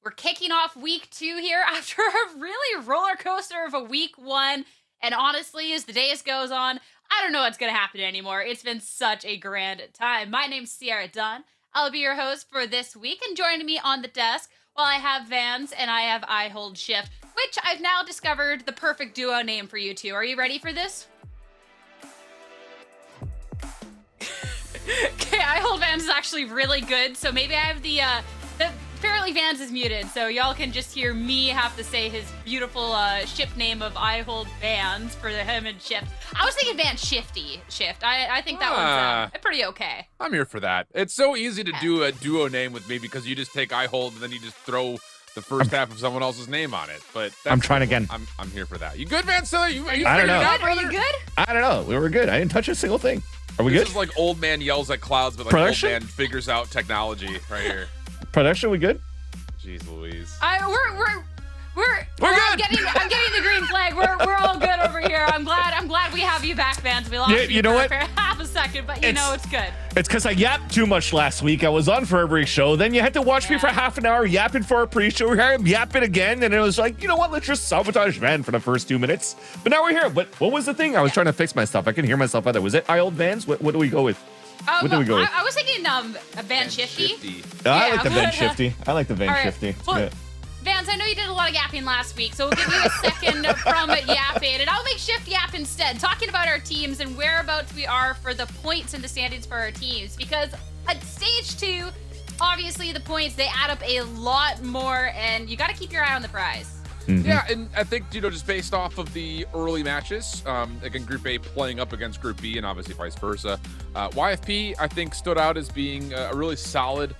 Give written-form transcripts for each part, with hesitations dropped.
We're kicking off week 2 here after a really roller coaster of a week 1. And honestly, as the days goes on, I don't know what's going to happen anymore. It's been such a grand time. My name's Sierra Dunn. I'll be your host for this week. And joining me on the desk, while I have Vans and I have I Hold Shift, which I've now discovered the perfect duo name for you two. Are you ready for this? Okay, I Hold Vans is actually really good. So maybe I have the apparently Vans is muted, so y'all can just hear me have to say his beautiful ship name of I Hold Vans for him and Shift. I was thinking Vans Shifty Shift. I think that one's pretty okay. I'm here for that. It's so easy to do a duo name with me because you just take I Hold and then you just throw the first half of someone else's name on it. But I'm trying again. I'm here for that. You good, Vans? I don't know. Are you good? I don't know. We were good. I didn't touch a single thing. Are we this good? Is like old man yells at clouds, but like Production? old man figures out technology right here. Production, we good? Jeez Louise. We're good. I'm getting the green flag. We're all good over here. I'm glad we have you back, Vans. We lost you know for what? half a second, but it's good. It's because I yapped too much last week. I was on for every show. Then you had to watch me for half an hour yapping for a pre-show. Here I'm yapping again, and it was like, you know what? Let's just sabotage Van for the first 2 minutes. But now we're here. But what was the thing? I was trying to fix my stuff. I can hear myself out there. Was it I Hold Vans? What do we go with? What do we go with? I was thinking Van Shifty. I like the Van Shifty. I like the Van Shifty. Well, yeah. Vans, I know you did a lot of yapping last week, so we'll give you a second from yapping, and I'll make Shift yap instead, talking about our teams and whereabouts we are for the points and the standings for our teams, because at stage 2, obviously the points, they add up a lot more, and you got to keep your eye on the prize. Mm-hmm. Yeah, and I think, just based off of the early matches, again, Group A playing up against Group B and obviously vice versa, YFP, I think, stood out as being a really solid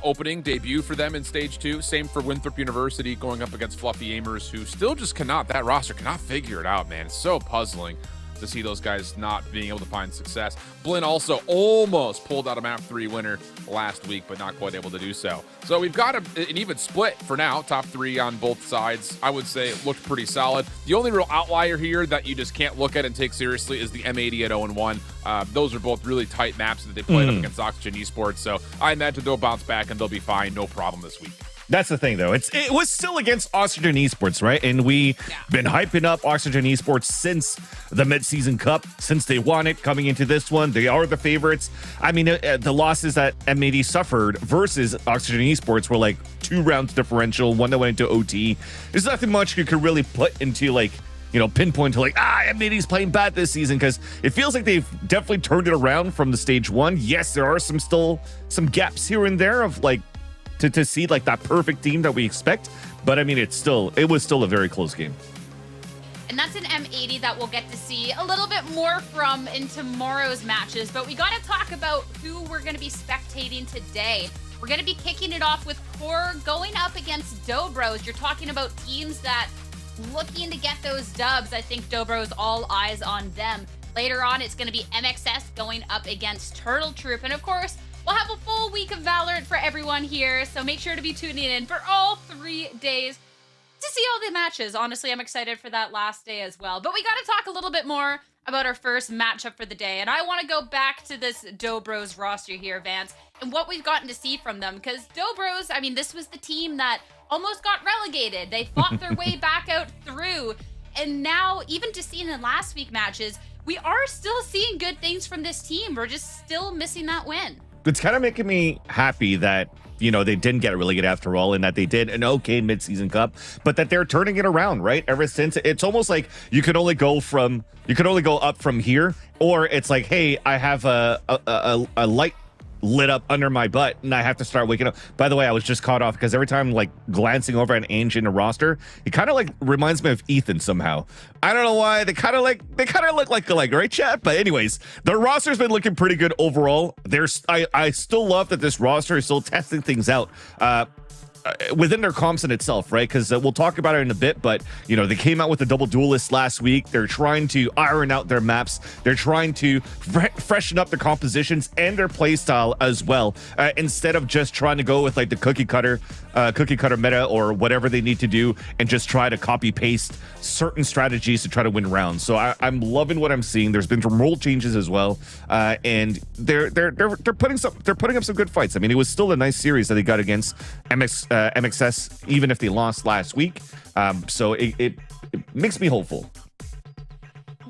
opening debut for them in stage 2. Same for Winthrop University going up against Fluffy Aimers, who still just that roster cannot figure it out, man. It's so puzzling to see those guys not being able to find success. Blinn also almost pulled out a map 3 winner last week, but not quite able to do so. So we've got an even split for now, top 3 on both sides. I would say it looked pretty solid. The only real outlier here that you just can't look at and take seriously is the M80 at 0-1. Those are both really tight maps that they played up against Oxygen Esports. So I imagine they'll bounce back and they'll be fine, no problem this week. That's the thing, though. It was still against Oxygen Esports, right? And we've been hyping up Oxygen Esports since the mid-season cup, since they won it coming into this one. They are the favorites. I mean, the losses that M80 suffered versus Oxygen Esports were like 2 rounds differential, one that went into OT. There's nothing much you could really put into pinpoint to M80's playing bad this season, because it feels like they've definitely turned it around from the stage 1. Yes, there are still some gaps here and there of to see that perfect team that we expect, but I mean it was still a very close game. And that's an M80 that we'll get to see a little bit more from in tomorrow's matches, but we got to talk about who we're going to be spectating today. We're going to be kicking it off with QOR going up against Dobros. You're talking about teams that looking to get those dubs. I think Dobros, all eyes on them. Later on, it's going to be MXS going up against Turtle Troop, and of course, we'll have a full week of Valorant for everyone here, so make sure to be tuning in for all 3 days to see all the matches. Honestly, I'm excited for that last day as well. But we got to talk a little bit more about our first matchup for the day, and I want to go back to this Dobros roster here, Vance, and what we've gotten to see from them, because Dobros, I mean, this was the team that almost got relegated. They fought their way back out through, and now, even just seeing the last week matches, we are still seeing good things from this team. We're just still missing that win. It's kind of making me happy that, they didn't get relegated after all, and that they did an okay mid-season cup, but that they're turning it around, right? Ever since, it's almost like you could only go up from here, or it's like, hey, I have a light lit up under my butt and I have to start waking up. By the way, I was just caught off because every time glancing over an Ange roster, it kind of reminds me of Ethan somehow. I don't know why. They kind of look like right, chat? But anyways, the roster's been looking pretty good overall. I still love that this roster is still testing things out. within their comps in itself, right? Because we'll talk about it in a bit, but you know, they came out with the double duelist last week. They're trying to iron out their maps. They're trying to freshen up their compositions and their play style as well, instead of just trying to go with like the cookie cutter meta or whatever they need to do and just try to copy paste certain strategies to try to win rounds. So I'm loving what I'm seeing. There's been some role changes as well, and they're putting up some good fights. I mean, it was still a nice series that they got against MX MXS, even if they lost last week. So it makes me hopeful.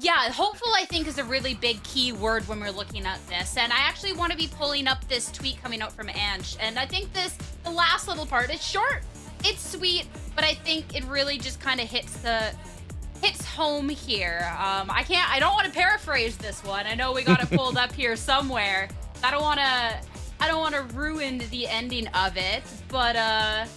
Yeah, hopeful, I think, is a really big key word when we're looking at this. And I actually want to be pulling up this tweet coming out from Ange. And I think the last little part, it's short, it's sweet, but I think it really just kind of hits home here. I don't want to paraphrase this one. I know we got it pulled up here somewhere. I don't want to ruin the ending of it, but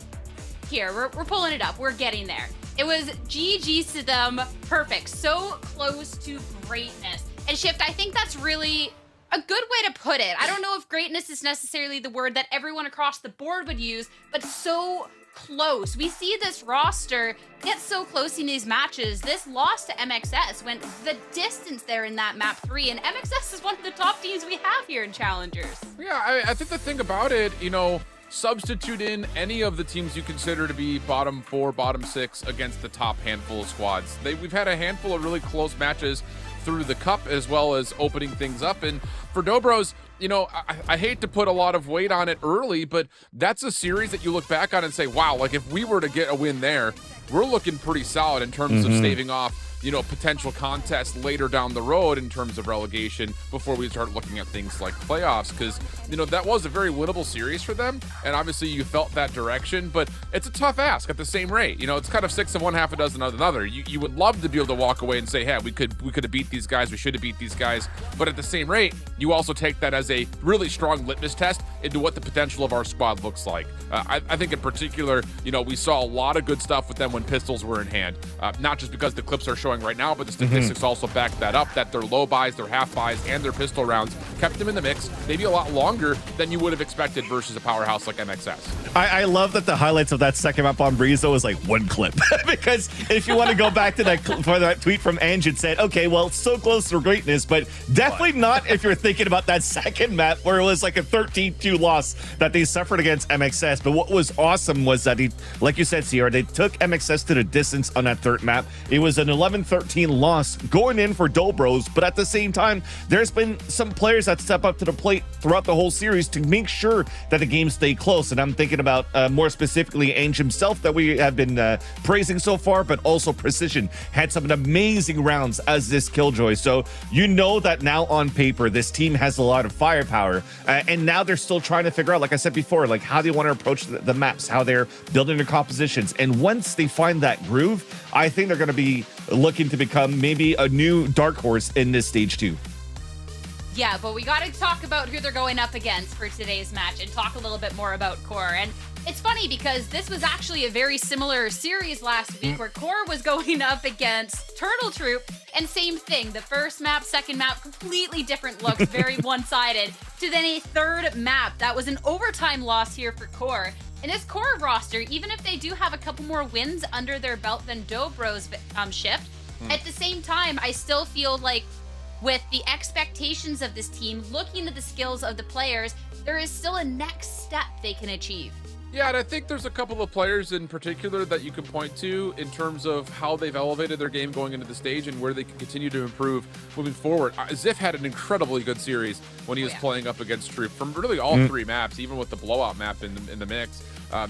here, we're pulling it up. We're getting there. It was GG to them, perfect, so close to greatness. And Shift, I think that's really a good way to put it. I don't know if greatness is necessarily the word that everyone across the board would use, but so close. We see this roster get so close in these matches. This loss to MXS went the distance there in that map 3, and MXS is one of the top teams we have here in Challengers. Yeah, I think the thing about it, you know, substitute in any of the teams you consider to be bottom 4, bottom 6 against the top handful of squads. We've had a handful of really close matches through the cup as well as opening things up. And for Dobros, you know, I hate to put a lot of weight on it early, but that's a series that you look back on and say, wow, like if we were to get a win there, we're looking pretty solid in terms of staving off, you know, potential contests later down the road in terms of relegation before we start looking at things like playoffs, because, you know, that was a very winnable series for them, and obviously you felt that direction, but it's a tough ask at the same rate. You know, it's kind of 6 of one, half a dozen of another. You would love to be able to walk away and say, hey, we could have beat these guys, we should have beat these guys, but at the same rate, you also take that as a really strong litmus test into what the potential of our squad looks like. I think in particular, you know, we saw a lot of good stuff with them when pistols were in hand, not just because the clips are showing right now, but the statistics also back that up, that their low buys, their half buys, and their pistol rounds kept them in the mix maybe a lot longer than you would have expected versus a powerhouse like MXS. I love that the highlights of that second map on Breeze, though, is like one clip. Because if you want to go back to that for that tweet from Ange, it said, okay, well, so close to greatness, but definitely not if you're thinking about that second map where it was like a 13-2 loss that they suffered against MXS. But what was awesome was that, like you said, Sierra, they took MXS to the distance on that third map. It was an 11-13 loss going in for Dobros, but at the same time, there's been some players that step up to the plate throughout the whole series to make sure that the games stay close. And I'm thinking about more specifically Ange himself that we have been praising so far, but also Precision had some amazing rounds as this Killjoy. So you know that now on paper, this team has a lot of firepower, and now they're still trying to figure out, like I said before, like how they want to approach the maps, how they're building their compositions. And once they find that groove, I think they're going to be looking to become maybe a new dark horse in this stage 2. Yeah, but we got to talk about who they're going up against for today's match and talk a little bit more about QOR. And it's funny because this was actually a very similar series last week where QOR was going up against Turtle Troop, and same thing. The first map, second map, completely different looks, very one-sided, to then a third map. That was an overtime loss here for QOR. And this QOR roster, even if they do have a couple more wins under their belt than Dobro's Shift, at the same time, I still feel like with the expectations of this team, looking at the skills of the players, there is still a next step they can achieve. Yeah, and I think there's a couple of players in particular that you can point to in terms of how they've elevated their game going into the stage and where they can continue to improve moving forward. Ziff had an incredibly good series when he was playing up against Troop from really all 3 maps, even with the blowout map in the mix.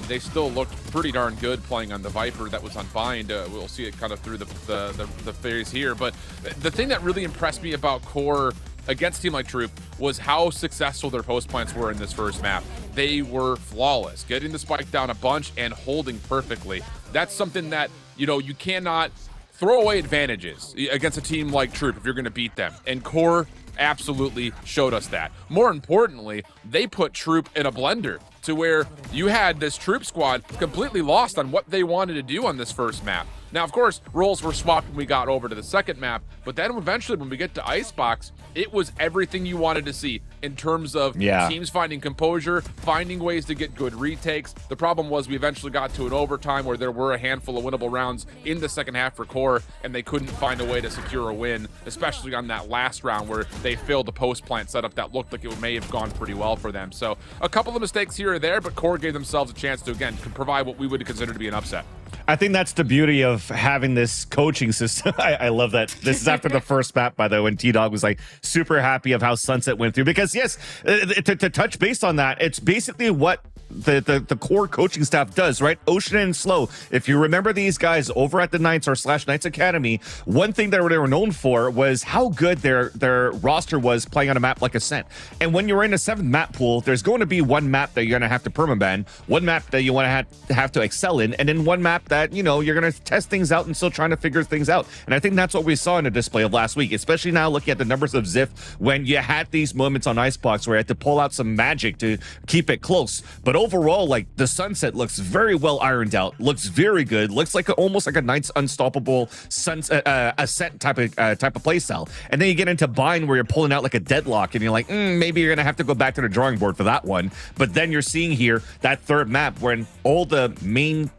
They still looked pretty darn good playing on the Viper that was on bind. We'll see it kind of through the phase here. But the thing that really impressed me about QOR against a team like Troop was how successful their post plants were in this first map. They were flawless, getting the spike down a bunch and holding perfectly. That's something that, you know, you cannot throw away advantages against a team like Troop if you're going to beat them. And QOR absolutely showed us that. More importantly, they put Troop in a blender to where you had this Troop squad completely lost on what they wanted to do on this first map. Now, of course, roles were swapped when we got over to the second map, but then eventually when we get to Icebox, it was everything you wanted to see in terms of teams finding composure, finding ways to get good retakes. The problem was we eventually got to an overtime where there were a handful of winnable rounds in the second half for QOR, and they couldn't find a way to secure a win, especially on that last round where they failed the post plant setup that looked like it may have gone pretty well for them. So a couple of mistakes here or there, but QOR gave themselves a chance to, again, provide what we would consider to be an upset. I think that's the beauty of having this coaching system. I love that. This is after the first map, by the way, when T-Dog was like super happy of how Sunset went through. Because yes, to touch base on that, it's basically what the core coaching staff does, right? Ocean and Slow. If you remember these guys over at the Knights or / Knights Academy, one thing that they were known for was how good their roster was playing on a map like Ascent. And when you're in a 7th map pool, there's going to be one map that you're going to have to permaban, one map that you want to have to excel in, and then one map that, you know, you're going to test things out and still trying to figure things out. And I think that's what we saw in the display of last week, especially now looking at the numbers of Ziff when you had these moments on Icebox where you had to pull out some magic to keep it close. But overall, like, the Sunset looks very well ironed out, looks very good, looks like almost like a Knights unstoppable Ascent type of play style. And then you get into Bind where you're pulling out like a Deadlock and you're like, maybe you're gonna have to go back to the drawing board for that one. But then you're seeing here that 3rd map when all the main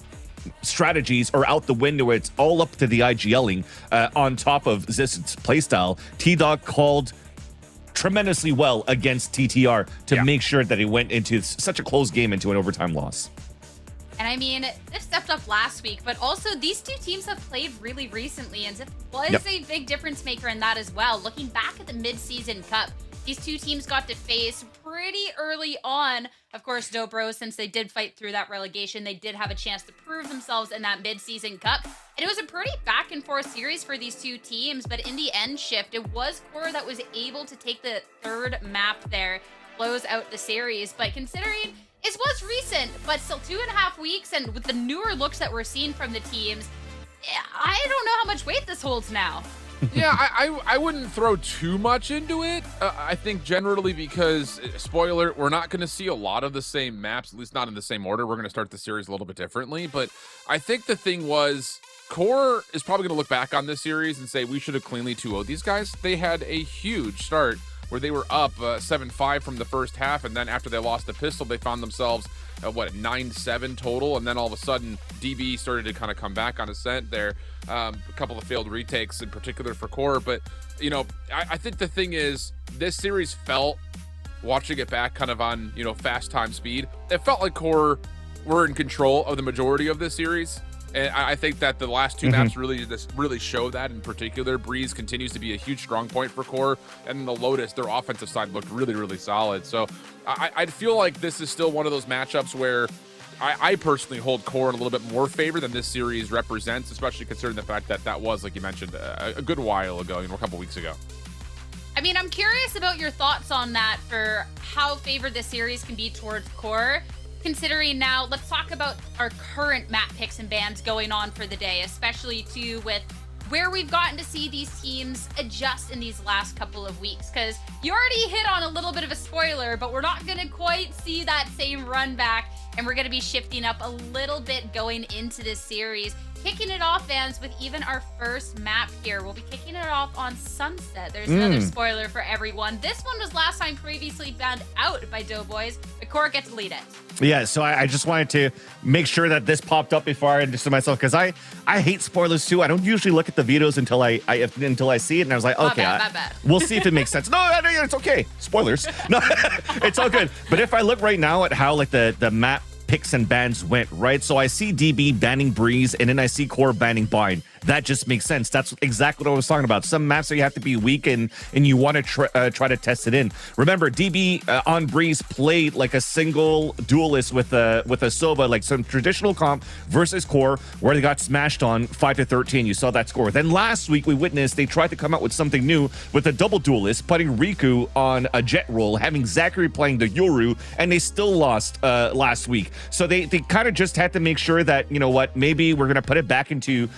strategies are out the window. It's all up to the IGLing on top of Zist's playstyle. T-Dog called tremendously well against TTR to make sure that he went into such a close game into an overtime loss. And I mean, Ziff stepped up last week, but also these two teams have played really recently, and Ziff was a big difference maker in that as well. Looking back at the mid-season cup, these two teams got to face pretty early on. Of course, Dobro, since they did fight through that relegation, they did have a chance to prove themselves in that mid-season cup. And it was a pretty back-and-forth series for these two teams, but in the end shift, it was QOR that was able to take the 3rd map there, close out the series. But considering it was recent, but still 2.5 weeks, and with the newer looks that we're seeing from the teams, I don't know how much weight this holds now. Yeah, I wouldn't throw too much into it. I think generally because, spoiler, we're not going to see a lot of the same maps, at least not in the same order. We're going to start the series a little bit differently. But I think the thing was, QOR is probably going to look back on this series and say, we should have cleanly 2-0'd these guys. They had a huge start where they were up 7-5 from the first half. And then after they lost the pistol, they found themselves what, 9-7 total, and then all of a sudden DB started to kind of come back on Ascent there. A couple of failed retakes in particular for QOR, but you know, I think the thing is, this series felt, watching it back kind of on, you know, fast time speed, it felt like QOR were in control of the majority of this series. And I think that the last two maps really show that. In particular, Breeze continues to be a huge strong point for QOR, and the Lotus, their offensive side, looked really solid. So I feel like this is still one of those matchups where I personally hold QOR in a little bit more favor than this series represents, especially considering the fact that that was, like you mentioned, a good while ago, you know, a couple weeks ago. I mean, I'm curious about your thoughts on that for how favored this series can be towards QOR. Considering now, let's talk about our current map picks and bans going on for the day, especially too with where we've gotten to see these teams adjust in these last couple of weeks. Because you already hit on a little bit of a spoiler, but we're not going to quite see that same run back, and we're going to be shifting up a little bit going into this series. Kicking it off, fans, with even our first map here. We'll be kicking it off on Sunset. There's another spoiler for everyone. This one was last time previously banned out by Doughboys, but QOR gets to lead it. Yeah, so I just wanted to make sure that this popped up before I understood myself, because I hate spoilers too. I don't usually look at the videos until I see it, and I was like, okay, bad. We'll see if it makes sense. No, it's okay. Spoilers. No, it's all good. But if I look right now at how like the map picks and bans went, right? So I see DB banning Breeze, and then I see QOR banning Bind. That just makes sense. That's exactly what I was talking about. Some maps that you have to be weak and you want to try to test it in. Remember, DB on Breeze played like a single duelist with a Sova, like some traditional comp versus QOR, where they got smashed on 5-13. You saw that score. Then last week we witnessed they tried to come out with something new with a double duelist, putting Riku on a jet roll, having Zachary playing the Yoru, and they still lost last week. So they kind of just had to make sure that, you know what, maybe we're gonna put it back into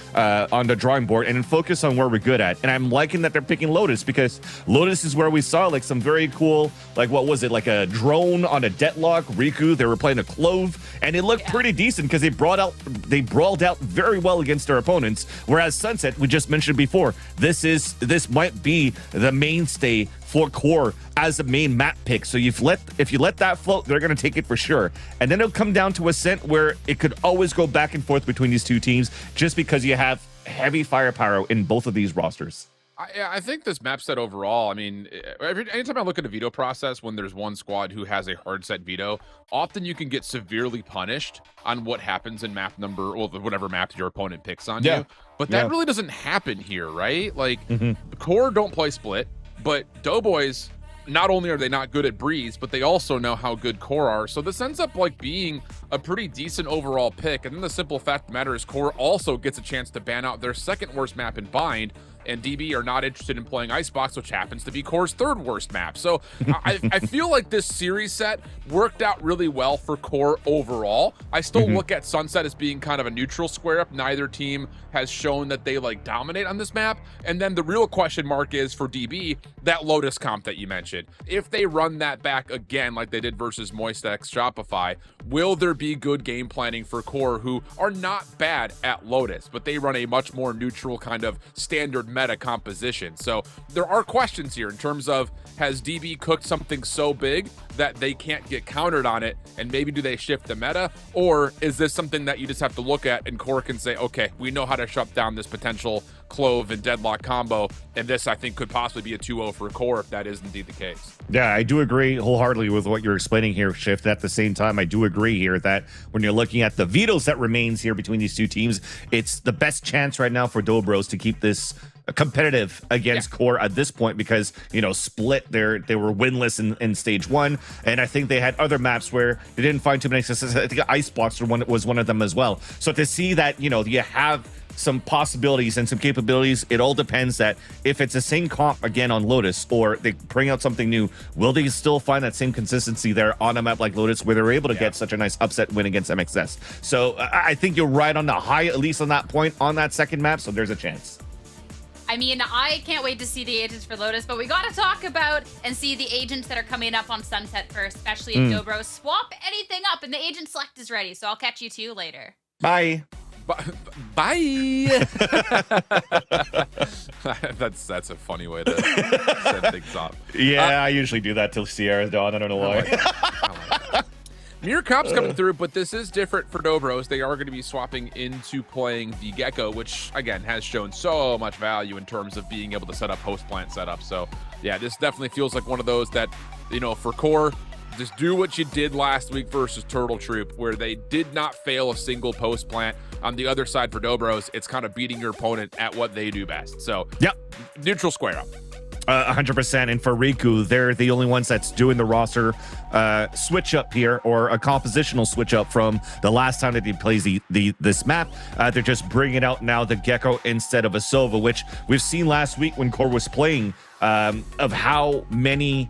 on the drawing board and then focus on where we're good at. And I'm liking that they're picking Lotus, because Lotus is where we saw like some very cool, like what was it, like a drone on a Deadlock. Riku, they were playing a Clove, and it looked pretty decent because they brawled out very well against their opponents. Whereas Sunset, we just mentioned before, this might be the mainstay for QOR as a main map pick. So if you let that float, they're going to take it for sure. And then it'll come down to Ascent, where it could always go back and forth between these two teams, just because you have heavy firepower in both of these rosters. I think this map set overall, I mean, anytime I look at a veto process when there's one squad who has a hard set veto, often you can get severely punished on what happens in map number, or whatever map your opponent picks on you. But that really doesn't happen here, right? Like, QOR don't play split, but Doughboys not only are they not good at Breeze, but they also know how good Core are. So this ends up like being a pretty decent overall pick. And then the simple fact of the matter is Core also gets a chance to ban out their second worst map in Bind, and DB are not interested in playing Icebox, which happens to be Core's third worst map. So I feel like this series set worked out really well for Core overall. I still look at Sunset as being kind of a neutral square up. Neither team has shown that they like dominate on this map. And then the real question mark is for DB, that Lotus comp that you mentioned. If they run that back again, like they did versus Moistex Shopify, will there be good game planning for Core, who are not bad at Lotus, but they run a much more neutral kind of standard meta composition? So there are questions here in terms of, has DB cooked something so big that they can't get countered on it, and maybe do they shift the meta, or is this something that you just have to look at and Core can say, okay, we know how to shut down this potential Clove and Deadlock combo, and this I think could possibly be a 2-0 for Core if that is indeed the case. Yeah, I do agree wholeheartedly with what you're explaining here, Shift. At the same time, I do agree here that when you're looking at the vetoes that remains here between these two teams, it's the best chance right now for Dobros to keep this competitive against Core at this point, because, you know, Split, they were winless in stage 1, and I think they had other maps where they didn't find too many successes. I think Icebox was one of them as well. So to see that, you know, you have some possibilities and some capabilities, it all depends that if it's the same comp again on Lotus, or they bring out something new, will they still find that same consistency there on a map like Lotus, where they're able to get such a nice upset win against MXS? So I think you're right on the high, at least on that point, on that second map, so there's a chance. I mean, I can't wait to see the agents for Lotus, but we got to talk about and see the agents that are coming up on Sunset first, especially if Dobro swap anything up and the agent select is ready. So I'll catch you two later. Bye. Bye. That's a funny way to set things up. Yeah, I usually do that till Sierra's dawn. I don't know why. Mirror Cop's coming through, but this is different for Dobros. They are going to be swapping into playing the Gecko, which, again, has shown so much value in terms of being able to set up host plant setup. So, yeah, this definitely feels like one of those that, you know, for Core, just do what you did last week versus Turtle Troop, where they did not fail a single post plant. On the other side for Dobros, it's kind of beating your opponent at what they do best. So, yep, neutral square up. 100%. And for Riku, they're the only ones that's doing the roster switch up here, or a compositional switch up from the last time that he plays this map. They're just bringing out now the Gecko instead of a Sova, which we've seen last week when Core was playing, of how many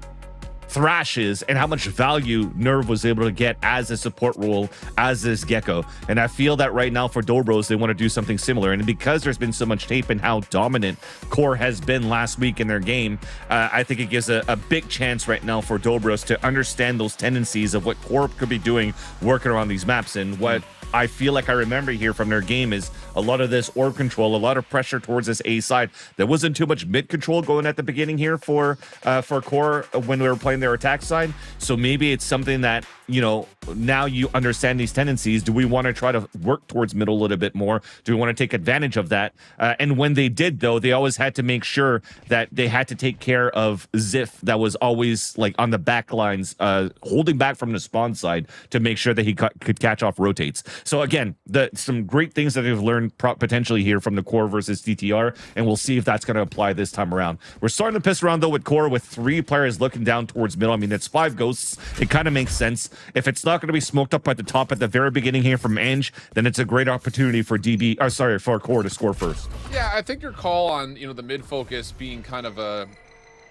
thrashes and how much value Nerve was able to get as a support role as this Gecko. And I feel that right now for Dobros, they want to do something similar. And because there's been so much tape and how dominant Core has been last week in their game, I think it gives a big chance right now for Dobros to understand those tendencies of what Core could be doing working around these maps. And what I feel like I remember here from their game is a lot of this orb control, a lot of pressure towards this A side. There wasn't too much mid control going at the beginning here for Core when they were playing their attack side. So maybe it's something that, you know, now you understand these tendencies. Do we want to try to work towards middle a little bit more? Do we want to take advantage of that? And when they did, though, they always had to make sure that they had to take care of Ziff, that was always like on the back lines, holding back from the spawn side to make sure that he could catch off rotates. So again, some great things that they've learned potentially here from the Core versus DTR, and we'll see if that's going to apply this time around. We're starting to piss around, though, with Core, with 3 players looking down towards middle. I mean, it's 5 ghosts. It kind of makes sense. If it's not going to be smoked up at the top at the very beginning here from Ange, then it's a great opportunity for for Core to score first. Yeah, I think your call on, you know, the mid focus being kind of a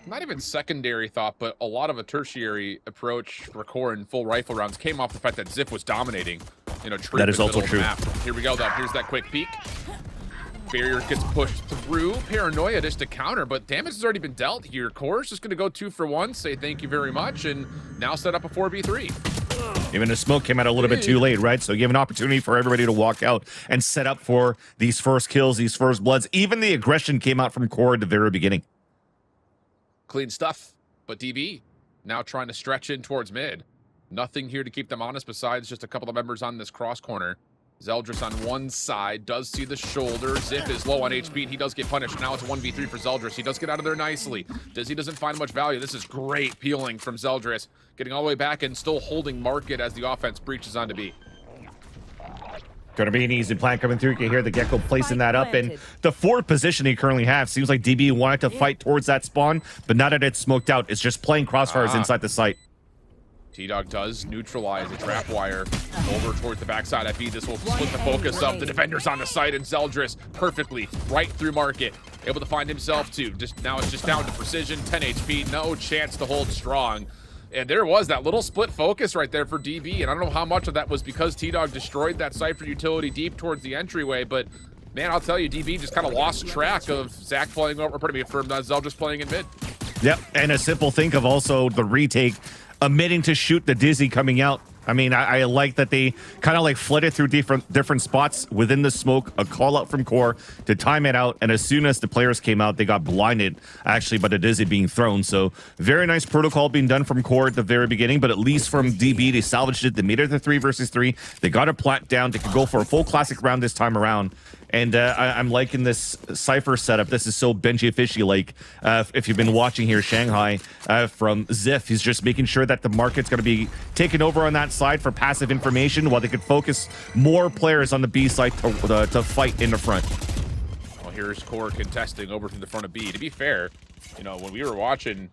not even secondary thought, but a lot of a tertiary approach for Core in full rifle rounds came off the fact that Ziff was dominating, you know, that is also true. Here we go, though. Here's that quick peek. Barrier gets pushed through. Paranoia just to counter, but damage has already been dealt here. Core's just going to go 2 for 1, say thank you very much, and now set up a 4v3. Even the smoke came out a little bit too late, right? So you have an opportunity for everybody to walk out and set up for these first kills, these first bloods. Even the aggression came out from Core at the very beginning. Clean stuff, but DB now trying to stretch in towards mid. Nothing here to keep them honest besides just a couple of members on this cross corner. Zeldris on one side, does see the shoulder. Ziff is low on HP, and he does get punished. Now it's a 1v3 for Zeldris. He does get out of there nicely. Dizzy doesn't find much value. This is great peeling from Zeldris. Getting all the way back and still holding market as the offense breaches onto B. Going to be an easy plan coming through. You can hear the Gecko placing that up. And the forward position he currently has, seems like DB wanted to fight towards that spawn, but now that it's smoked out, it's just playing crossfires inside the site. T-Dog does neutralize the trap wire over towards the backside at B. This will split the focus of the defenders on the site, and Zeldris perfectly right through market. Able to find himself too. Now it's just down to precision, 10 HP, no chance to hold strong. And there was that little split focus right there for DB, and I don't know how much of that was because T-Dog destroyed that Cypher utility deep towards the entryway, but man, I'll tell you, DB just kind of lost track of Zach playing over, pardon me, from Zeldris playing in mid. Yep, and a simple think of also the retake omitting to shoot the Dizzy coming out. I mean, I like that they kind of like flooded through different spots within the smoke, a call out from Core to time it out, and as soon as the players came out, they got blinded actually by the Dizzy being thrown. So very nice protocol being done from Core at the very beginning, but at least from DB, they salvaged it. They made it to 3 versus 3. They got a plant down. They could go for a full classic round this time around. And I'm liking this Cypher setup. This is so Benji Fishy like. If you've been watching here, Shanghai from Ziff, he's just making sure that the market's going to be taken over on that side for passive information while they could focus more players on the B side to fight in the front. Well, here's Core contesting over from the front of B. To be fair, you know, when we were watching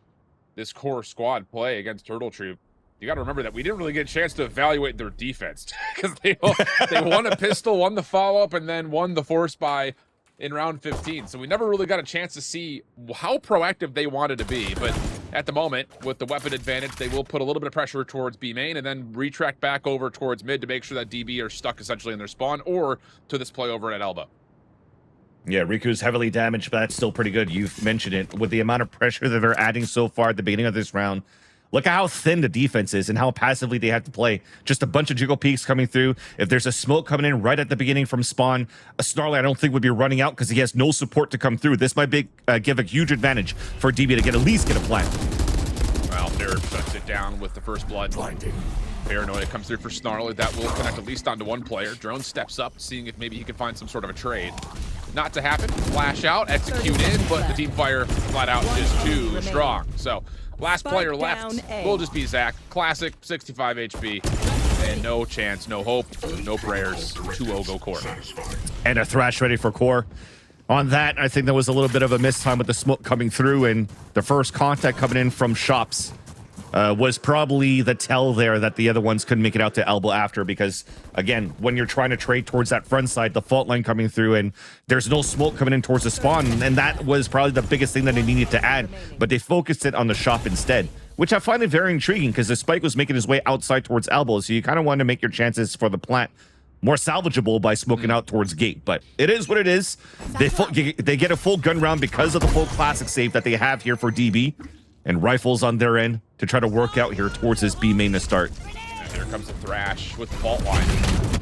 this Core squad play against Turtle Troop, you got to remember that we didn't really get a chance to evaluate their defense because they won a pistol, won the follow-up, and then won the force buy in round 15. So we never really got a chance to see how proactive they wanted to be. But at the moment, with the weapon advantage, they will put a little bit of pressure towards B main and then retract back over towards mid to make sure that DB are stuck essentially in their spawn or to this play over at Elbow. Yeah, Riku's heavily damaged, but that's still pretty good. You've mentioned it. With the amount of pressure that they're adding so far at the beginning of this round, look at how thin the defense is and how passively they have to play. Just a bunch of jiggle peeks coming through. If there's a smoke coming in right at the beginning from spawn, a Snarly I don't think would be running out because he has no support to come through. This might be, give a huge advantage for DB to at least get a plant. Well, Nerve shuts it down with the first blood. Blinding. Paranoia comes through for Snarly. That will connect at least onto one player. Drone steps up, seeing if maybe he can find some sort of a trade. Not to happen. Flash out, execute in, but the team fire flat out is too strong. So last player left will just be Zach. Classic, 65 HP, and no chance, no hope, no prayers. 2-0 go Core. And a Thrash ready for Core. On that, I think there was a little bit of a mistime with the smoke coming through, and the first contact coming in from Shops was probably the tell there that the other ones couldn't make it out to Elbow after, because again, when you're trying to trade towards that front side, the fault line coming through and there's no smoke coming in towards the spawn, and that was probably the biggest thing that they needed to add, but they focused it on the shop instead, which I find it very intriguing because the spike was making his way outside towards Elbow, so you kind of want to make your chances for the plant more salvageable by smoking out towards gate. But it is what it is. They get a full gun round because of the full classic save that they have here for DB, and rifles on their end to try to work out here towards this B main to start. And here comes the Thrash with the fault line.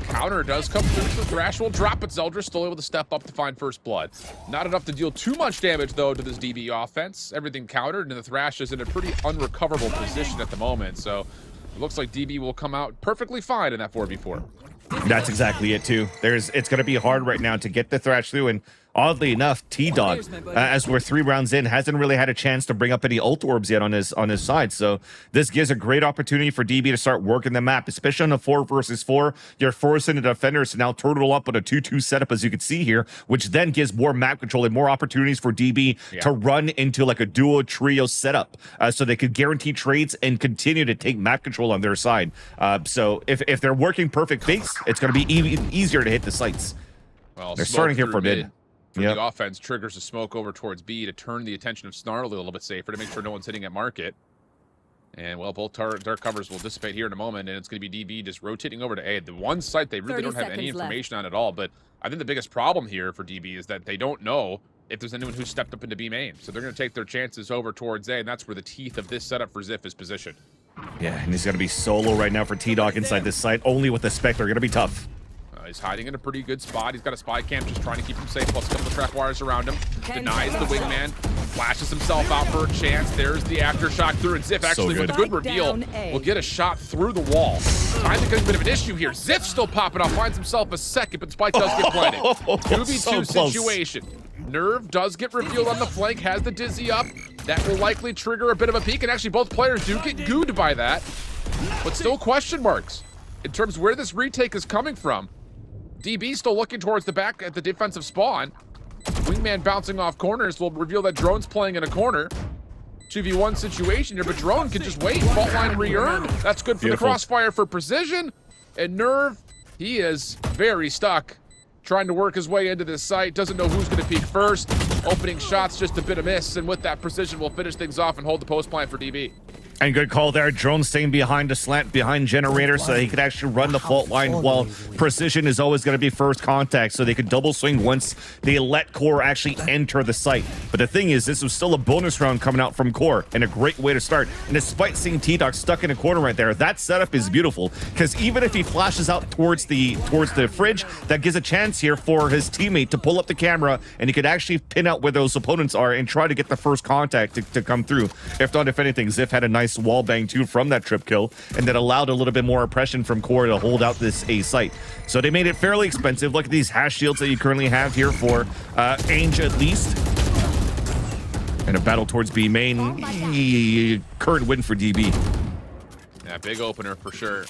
Counter does come through, so Thrash will drop, but Zeldris still able to step up to find first blood. Not enough to deal too much damage, though, to this DB offense. Everything countered, and the Thrash is in a pretty unrecoverable position at the moment, so it looks like DB will come out perfectly fine in that 4v4. That's exactly it, too. It's going to be hard right now to get the Thrash through, and oddly enough, T-Dog, as we're 3 rounds in, hasn't really had a chance to bring up any ult orbs yet on his side. So this gives a great opportunity for DB to start working the map, especially on a 4 versus 4. You're forcing the defenders to now turtle up with a 2-2 setup, as you can see here, which then gives more map control and more opportunities for DB to run into like a duo trio setup, so they could guarantee trades and continue to take map control on their side. So if they're working perfect fakes, it's going to be even easier to hit the sites. Well, they're starting here for mid. The offense triggers a smoke over towards B to turn the attention of Snarly a little bit safer to make sure no one's hitting at market. And, well, both dark covers will dissipate here in a moment, and it's going to be DB just rotating over to A. The one site they really don't have any information on at all, but I think the biggest problem here for DB is that they don't know if there's anyone who stepped up into B main. So they're going to take their chances over towards A, and that's where the teeth of this setup for Ziff is positioned. Yeah, and he's going to be solo right now for T-Dog inside this site, only with the Spectre. Going to be tough. He's hiding in a pretty good spot. He's got a spy cam just trying to keep him safe, plus a couple of trap wires around him. Denies the wingman, flashes himself out for a chance. There's the aftershock through, and Ziff actually with a good reveal will get a shot through the wall. Time becomes a bit of an issue here. Ziff still popping off, finds himself a second, but Spike does get planted. 2v2 situation. Nerve does get revealed on the flank, has the Dizzy up. That will likely trigger a bit of a peek, and actually both players do get gooed by that. But still question marks in terms of where this retake is coming from. DB still looking towards the back at the defensive spawn. Wingman bouncing off corners will reveal that Drone's playing in a corner. 2v1 situation here, but Drone can just wait. Fault line re-earn. That's good for the crossfire for precision. And Nerve, he is very stuck. Trying to work his way into this site. Doesn't know who's going to peek first. Opening shots, just a bit of miss. And with that precision, we'll finish things off and hold the post plant for DB. And good call there. Drone staying behind the slant, behind Generator, so he could actually run the fault line, while Precision is always going to be first contact, so they could double swing once they let QOR actually enter the site. But the thing is, this was still a bonus round coming out from QOR, and a great way to start. And despite seeing T-Dog stuck in a corner right there, that setup is beautiful, because even if he flashes out towards the fridge, that gives a chance here for his teammate to pull up the camera, and he could actually pin out where those opponents are and try to get the first contact to come through. If not, if anything, Ziff had a nice wall bang too from that trip kill, and that allowed a little bit more oppression from QOR to hold out this A site. So they made it fairly expensive. Look at these hash shields that you currently have here for Ainge at least. And a battle towards B main. Current win for DB. Yeah, big opener for sure.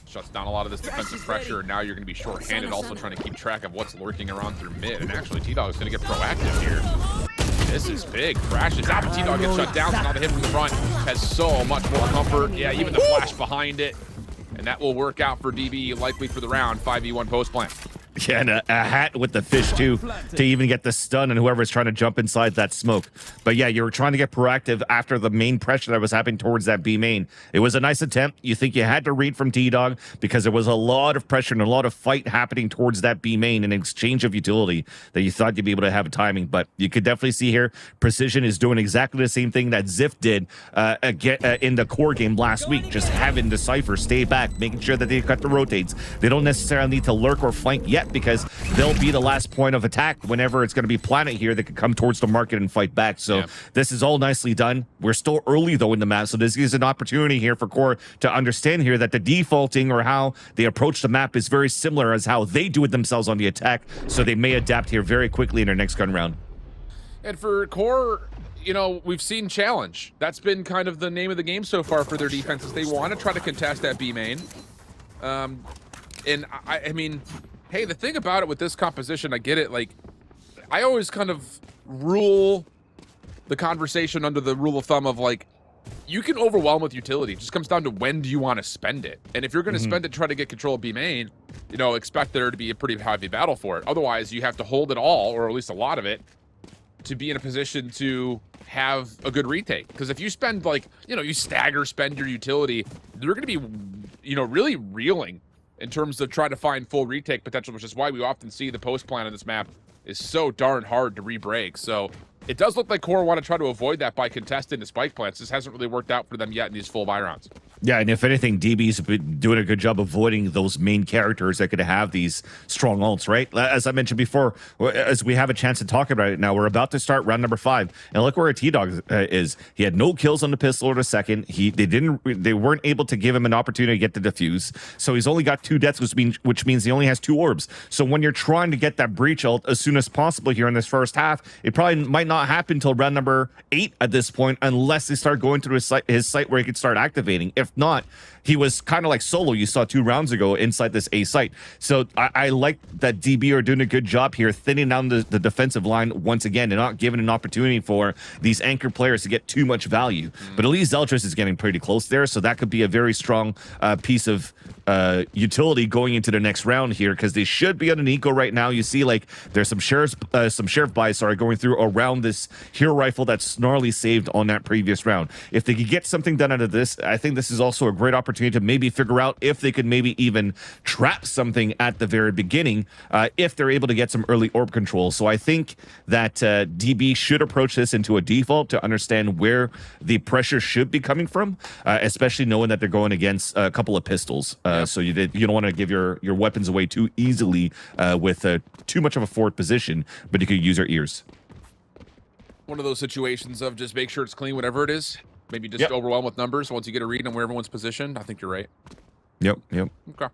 Shuts down a lot of this defensive pressure. Now you're going to be short-handed, also trying to keep track of what's lurking around through mid. And actually, T-Dog is going to get proactive here. This is big. Crashes out, but T-Dog gets shut down. So now the hit from the front has so much more comfort. Yeah, even the flash behind it. And that will work out for DB, likely for the round. 5v1 post plant. Yeah, and a hat with the fish too, to even get the stun and whoever's trying to jump inside that smoke. But yeah, you were trying to get proactive after the main pressure that was happening towards that B main. It was a nice attempt. You think you had to read from T-Dog because there was a lot of pressure and a lot of fight happening towards that B main in exchange of utility that you thought you'd be able to have a timing. But you could definitely see here, Precision is doing exactly the same thing that Ziff did in the core game last week, just having the Cypher stay back, making sure that they cut the rotates. They don't necessarily need to lurk or flank yet, because they'll be the last point of attack whenever it's going to be Planet here that could come towards the market and fight back. So this is all nicely done. We're still early though in the map, so this is an opportunity here for QOR to understand here that the defaulting or how they approach the map is very similar as how they do it themselves on the attack, so they may adapt here very quickly in their next gun round. And for QOR, you know, we've seen challenge. That's been kind of the name of the game so far for their defenses. They want to try to contest that B main. And I mean, hey, the thing about it with this composition, I get it. Like, I always kind of rule the conversation under the rule of thumb of, like, you can overwhelm with utility. It just comes down to when do you want to spend it. And if you're going to spend it trying to get control of B main, you know, expect there to be a pretty heavy battle for it. Otherwise, you have to hold it all, or at least a lot of it, to be in a position to have a good retake. Because if you spend, like, you know, you spend your utility, you're going to be, you know, really reeling in terms of trying to find full retake potential, which is why we often see the post plan on this map is so darn hard to re-break. So it does look like QOR want to try to avoid that by contesting the spike plants. This hasn't really worked out for them yet in these full buy rounds. Yeah, and if anything, DB's been doing a good job avoiding those main characters that could have these strong ults, right? As I mentioned before, as we have a chance to talk about it now, we're about to start round number 5, and look where T-Dog is. He had no kills on the pistol or the second. They weren't able to give him an opportunity to get the defuse, so he's only got 2 deaths, which means he only has 2 orbs. So when you're trying to get that breach ult as soon as possible here in this first half, it probably might not happen until round number 8 at this point, unless they start going through his site where he could start activating. If not, he was kind of like Solo you saw 2 rounds ago inside this A site. So I like that DB are doing a good job here, thinning down the defensive line once again and not giving an opportunity for these anchor players to get too much value. But at least Zeltris is getting pretty close there, so that could be a very strong piece of utility going into the next round here, because they should be on an eco right now. You see, like, there's some sheriff buys going through around this hero rifle that Snarly saved on that previous round. If they could get something done out of this, I think this is also a great opportunity to maybe figure out if they could maybe even trap something at the very beginning, if they're able to get some early orb control. So I think that DB should approach this into a default to understand where the pressure should be coming from, especially knowing that they're going against a couple of pistols. So you don't want to give your weapons away too easily with too much of a forward position, but you could use your ears. One of those situations of just make sure it's clean, whatever it is. Maybe just overwhelm with numbers once you get a read on where everyone's positioned. I think you're right. Yep. Okay.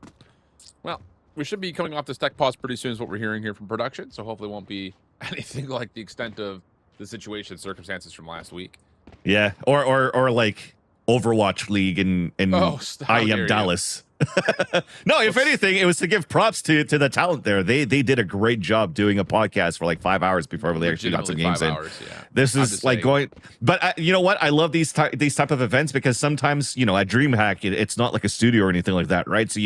Well, we should be coming off this tech pause pretty soon is what we're hearing here from production, so hopefully it won't be anything like the extent of the situation, circumstances from last week. Yeah, or like Overwatch League and IEM Dallas. No, if anything, it was to give props to the talent there. They did a great job doing a podcast for like 5 hours before they actually got some games in. This is like going, but you know what? I love these type of events because sometimes, you know, at DreamHack, it's not like a studio or anything like that, right? So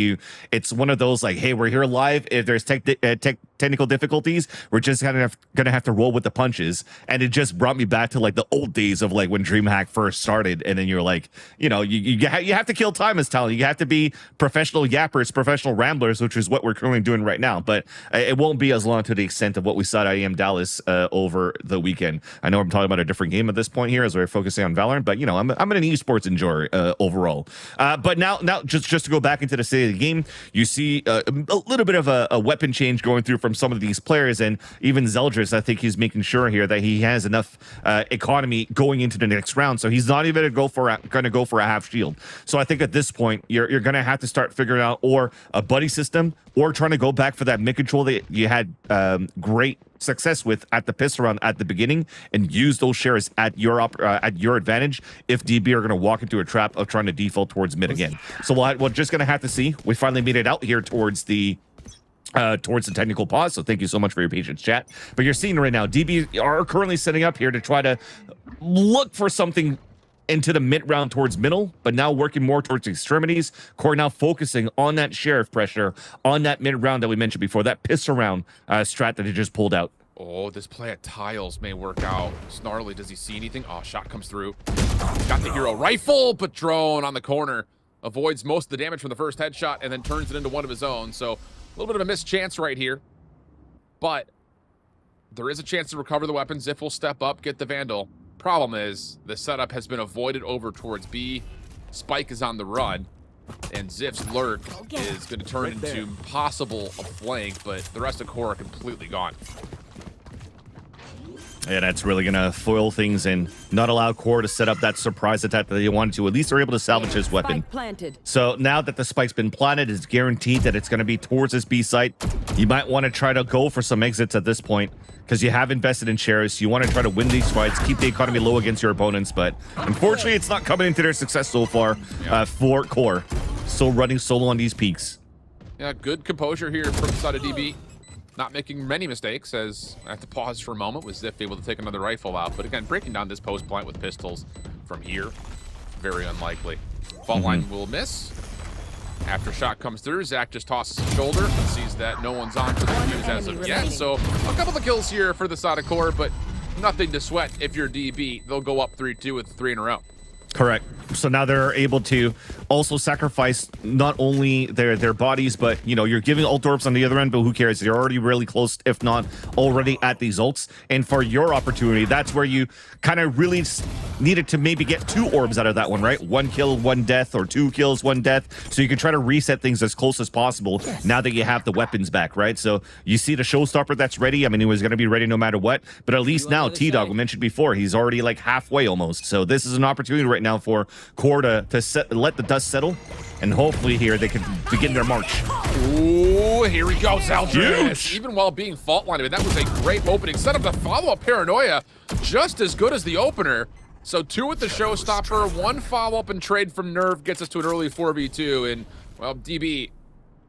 it's one of those like, hey, we're here live. If there's technical difficulties, we're just gonna have to roll with the punches. And it just brought me back to like the old days of like when DreamHack first started. And then you're like, you know, you have to kill time as talent. You have to be professional yappers, professional ramblers, which is what we're currently doing right now. But it won't be as long to the extent of what we saw at IEM Dallas over the weekend. I know I'm talking about a different game at this point here as we're focusing on Valorant, but you know, I'm an esports enjoyer overall. But now just to go back into the state of the game, you see a little bit of a weapon change going through from some of these players, and even Zeldris, I think he's making sure here that he has enough economy going into the next round, so he's not even going to go for a half shield. So I think at this point you're going to have to start figuring out or a buddy system or trying to go back for that mid control that you had great success with at the pistol round at the beginning, and use those shares at your advantage if DB are going to walk into a trap of trying to default towards mid again. So we're just going to have to see. We finally made it out here towards the technical pause, so thank you so much for your patience, chat. But you're seeing right now DB are currently setting up here to try to look for something into the mid round towards middle, but now working more towards extremities. Core now focusing on that sheriff pressure on that mid round that we mentioned before, that pistol round strat that he just pulled out. Oh, this play at tiles may work out. Snarly, does he see anything? Oh, shot comes through. He's got the hero rifle, but drone on the corner avoids most of the damage from the first headshot and then turns it into one of his own. So a little bit of a missed chance right here, but there is a chance to recover the weapon. Ziff will step up, get the Vandal. Problem is, the setup has been avoided over towards B. Spike is on the run, and Ziff's lurk is going to turn into possible a flank, but the rest of core are completely gone. Yeah, that's really going to foil things and not allow Core to set up that surprise attack that they wanted to. At least they're able to salvage his weapon. So now that the spike's been planted, it's guaranteed that it's going to be towards this B site. You might want to try to go for some exits at this point because you have invested in shares. You want to try to win these fights, keep the economy low against your opponents, but unfortunately, it's not coming into their success so far for Core. Still running solo on these peaks. Yeah, good composure here from the side of DB. Not making many mistakes, as I have to pause for a moment. Was Ziff able to take another rifle out? But again, breaking down this post plant with pistols from here, very unlikely. Fault line will miss. After shot comes through, Zach just tosses his shoulder and sees that no one's on for the fuse as of yet. So a couple of kills here for the side of Core, but nothing to sweat if you're DB. They'll go up 3-2 with 3 in a row. Correct. So now they're able to also sacrifice not only their bodies, but you know, you're giving ult orbs on the other end, but who cares? You're already really close, if not already at these ults. And for your opportunity, that's where you kind of really needed to maybe get 2 orbs out of that one, right? 1 kill, 1 death, or 2 kills, 1 death. So you can try to reset things as close as possible now that you have the weapons back, right? So you see the showstopper that's ready. I mean, he was going to be ready no matter what, but at least now T-Dog, we mentioned before, he's already like halfway almost. So this is an opportunity right now for Core to let the dust settle, and hopefully here they can begin their march. Ooh, here we go, Zeldris. Even while being fault line, I mean, that was a great opening. Set up the follow-up Paranoia, just as good as the opener. So 2 with the showstopper, 1 follow-up and trade from Nerve gets us to an early 4v2, and, well, DB,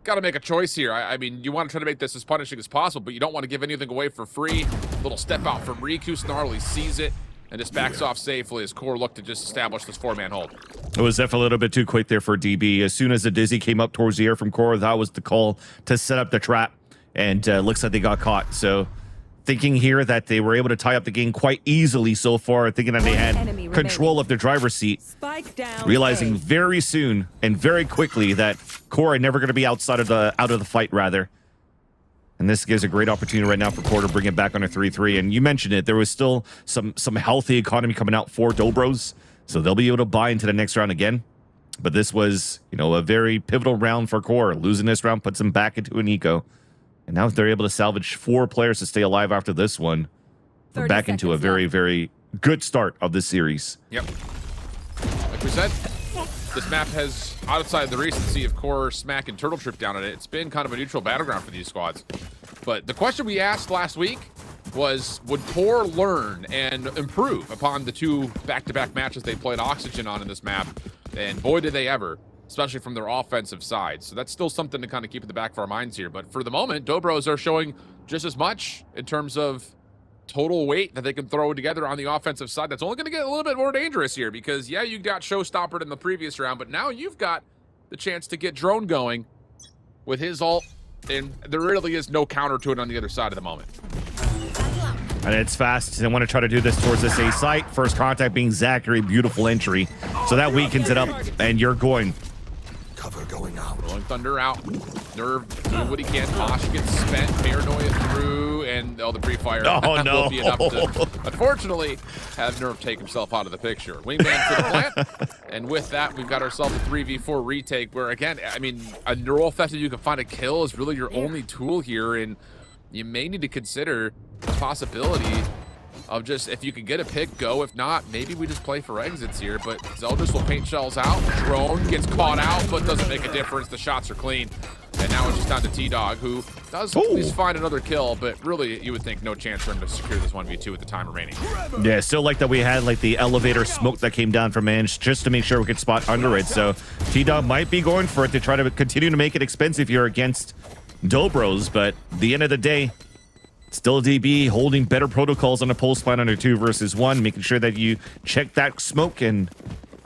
got to make a choice here. I mean, you want to try to make this as punishing as possible, but you don't want to give anything away for free. Little step out from Riku. Snarly sees it and just backs off safely as Core look to just establish this 4-man hold. It was definitely a little bit too quick there for DB. As soon as the Dizzy came up towards the air from Core, that was the call to set up the trap, and looks like they got caught. So thinking here that they were able to tie up the game quite easily so far, thinking that they had control of their driver's seat, realizing very soon and very quickly that Core are never going to be out of the fight, rather. And this gives a great opportunity right now for Core to bring it back on a 3-3. And you mentioned it, there was still some healthy economy coming out for Dobros, so they'll be able to buy into the next round again. But this was, you know, a very pivotal round for Core. Losing this round puts them back into an eco. And now if they're able to salvage 4 players to stay alive after this one, we're back into a very, very good start of this series. Yep. Like we said, this map has, outside the recency of Core, Smack, and Turtle Trip down on it, it's been kind of a neutral battleground for these squads. But the question we asked last week was, would Core learn and improve upon the 2 back-to-back matches they played Oxygen on in this map? And boy, did they ever. especially from their offensive side. So that's still something to kind of keep in the back of our minds here. But for the moment, Dobros are showing just as much in terms of total weight that they can throw together on the offensive side. That's only going to get a little bit more dangerous here because, yeah, you got Showstopper in the previous round, but now you've got the chance to get Drone going with his ult, and there really is no counter to it on the other side at the moment. And it's fast. They want to try to do this towards this A site. First contact being Zachary. Beautiful entry. So that weakens it up, and you're going. Cover going out. Rolling Thunder out. Nerve doing what he can. Mosh gets spent. Paranoia through, and the pre-fire will be enough to, unfortunately, have Nerve take himself out of the picture. Wingman for the plant. And with that, we've got ourselves a 3v4 retake where, again, I mean, a neural theft that you can find a kill is really your only tool here, and you may need to consider the possibility of just, if you can get a pick, go. If not, maybe we just play for exits here. But Zeldris will paint shells out. Drone gets caught out, but doesn't make a difference. The shots are clean. And now it's just down to T-Dog, who does at least find another kill, but really, you would think no chance for him to secure this 1v2 with the time remaining. Yeah, still like that we had like the elevator smoke that came down from Ange just to make sure we could spot under it. So T-Dog might be going for it to try to continue to make it expensive here against Dobros, but at the end of the day, still DB holding better protocols on a pulse plan under 2 versus 1, making sure that you check that smoke and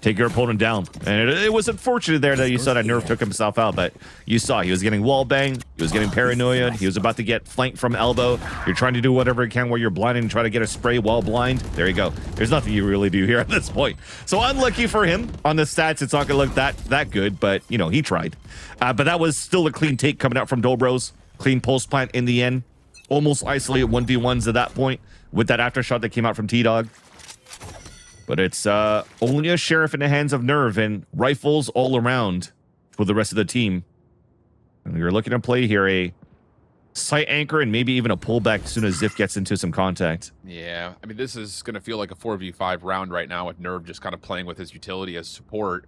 take your opponent down. And it was unfortunate there that you saw that Nerve took himself out, but you saw he was getting wall banged, he was getting paranoia, he was about to get flanked from elbow. You're trying to do whatever you can where you're blind and try to get a spray while blind. There you go. There's nothing you really do here at this point. So unlucky for him on the stats. It's not going to look that good, but you know, he tried. But that was still a clean take coming out from Dobros. Clean pulse plant in the end. Almost isolated 1v1s at that point with that aftershock that came out from T-Dog. But it's only a sheriff in the hands of Nerve and rifles all around for the rest of the team. And we are looking to play here a sight anchor and maybe even a pullback as soon as Ziff gets into some contact. Yeah, I mean, this is going to feel like a 4v5 round right now with Nerve just kind of playing with his utility as support.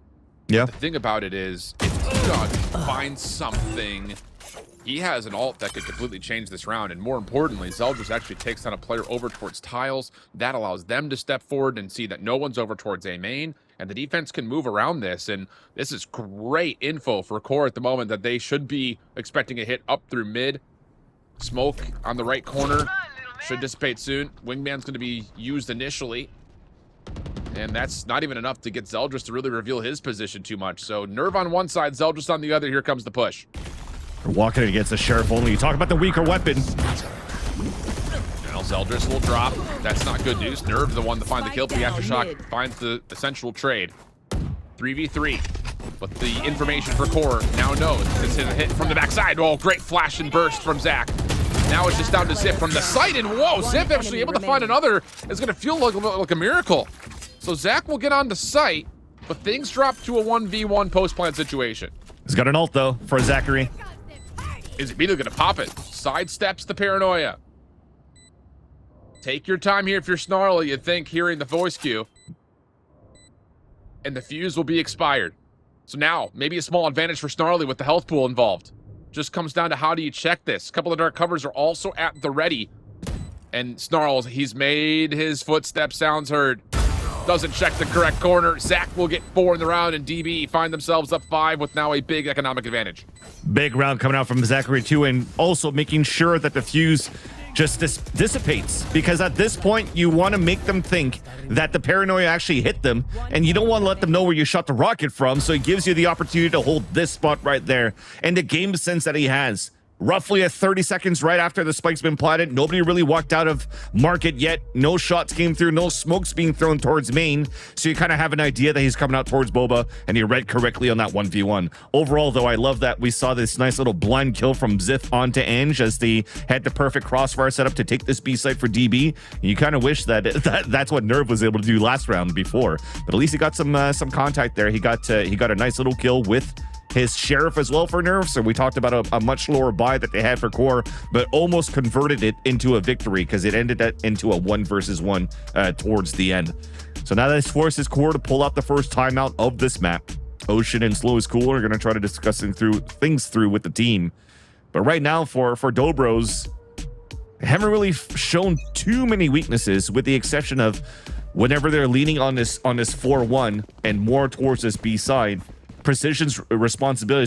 Yeah. But the thing about it is, if T-Dog finds something, he has an ult that could completely change this round. And more importantly, Zeldris actually takes on a player over towards tiles. That allows them to step forward and see that no one's over towards A main. And the defense can move around this. And this is great info for QOR at the moment that they should be expecting a hit up through mid. Smoke on the right corner should dissipate soon. Wingman's going to be used initially. And that's not even enough to get Zeldris to really reveal his position too much. So Nerve on one side, Zeldris on the other. Here comes the push. We're walking against the sheriff only. You talk about the weaker weapon. Now Zeldris will drop. That's not good news. Nerve the one to find the kill, but the aftershock finds the essential trade. 3v3. But the information for QOR now knows this is a hit from the backside. Oh, great flash and burst from Zach. Now it's just down to Ziff from the site, and whoa, Ziff actually able to find another. It's going to feel like a miracle. So Zach will get on the site, but things drop to a 1v1 post-plant situation. He's got an ult, though, for Zachary. Is immediately going to pop it. Sidesteps the paranoia. Take your time here if you're Snarly, you'd think, hearing the voice cue. And the fuse will be expired. So now, maybe a small advantage for Snarly with the health pool involved. Just comes down to how do you check this. A couple of dark covers are also at the ready. And Snarls, he's made his footstep sounds heard. Doesn't check the correct corner. Zach will get 4 in the round, and DB find themselves up 5 with now a big economic advantage. Big round coming out from Zachary too, and also making sure that the fuse just dissipates, because at this point you want to make them think that the paranoia actually hit them, and you don't want to let them know where you shot the rocket from, so it gives you the opportunity to hold this spot right there. And the game sense that he has, roughly at 30 seconds right after the spike's been planted, nobody really walked out of market yet. No shots came through, no smokes being thrown towards main, so you kind of have an idea that he's coming out towards Boba, and he read correctly on that 1v1. Overall, though, I love that we saw this nice little blind kill from Ziff onto Ange as they had the perfect crossfire setup to take this B site for DB. And you kind of wish that, that's what Nerve was able to do last round before, but at least he got some contact there. He got a nice little kill with his sheriff as well for Nerve. So we talked about a much lower buy that they had for QOR, but almost converted it into a victory because it ended into a 1 versus 1 towards the end. So now this forces QOR to pull out the first timeout of this map. Ocean and Slow is Cool are going to try to discuss things through with the team. But right now for Dobros, they haven't really shown too many weaknesses, with the exception of whenever they're leaning on this 4-1 and more towards this B side. Precision's responsibility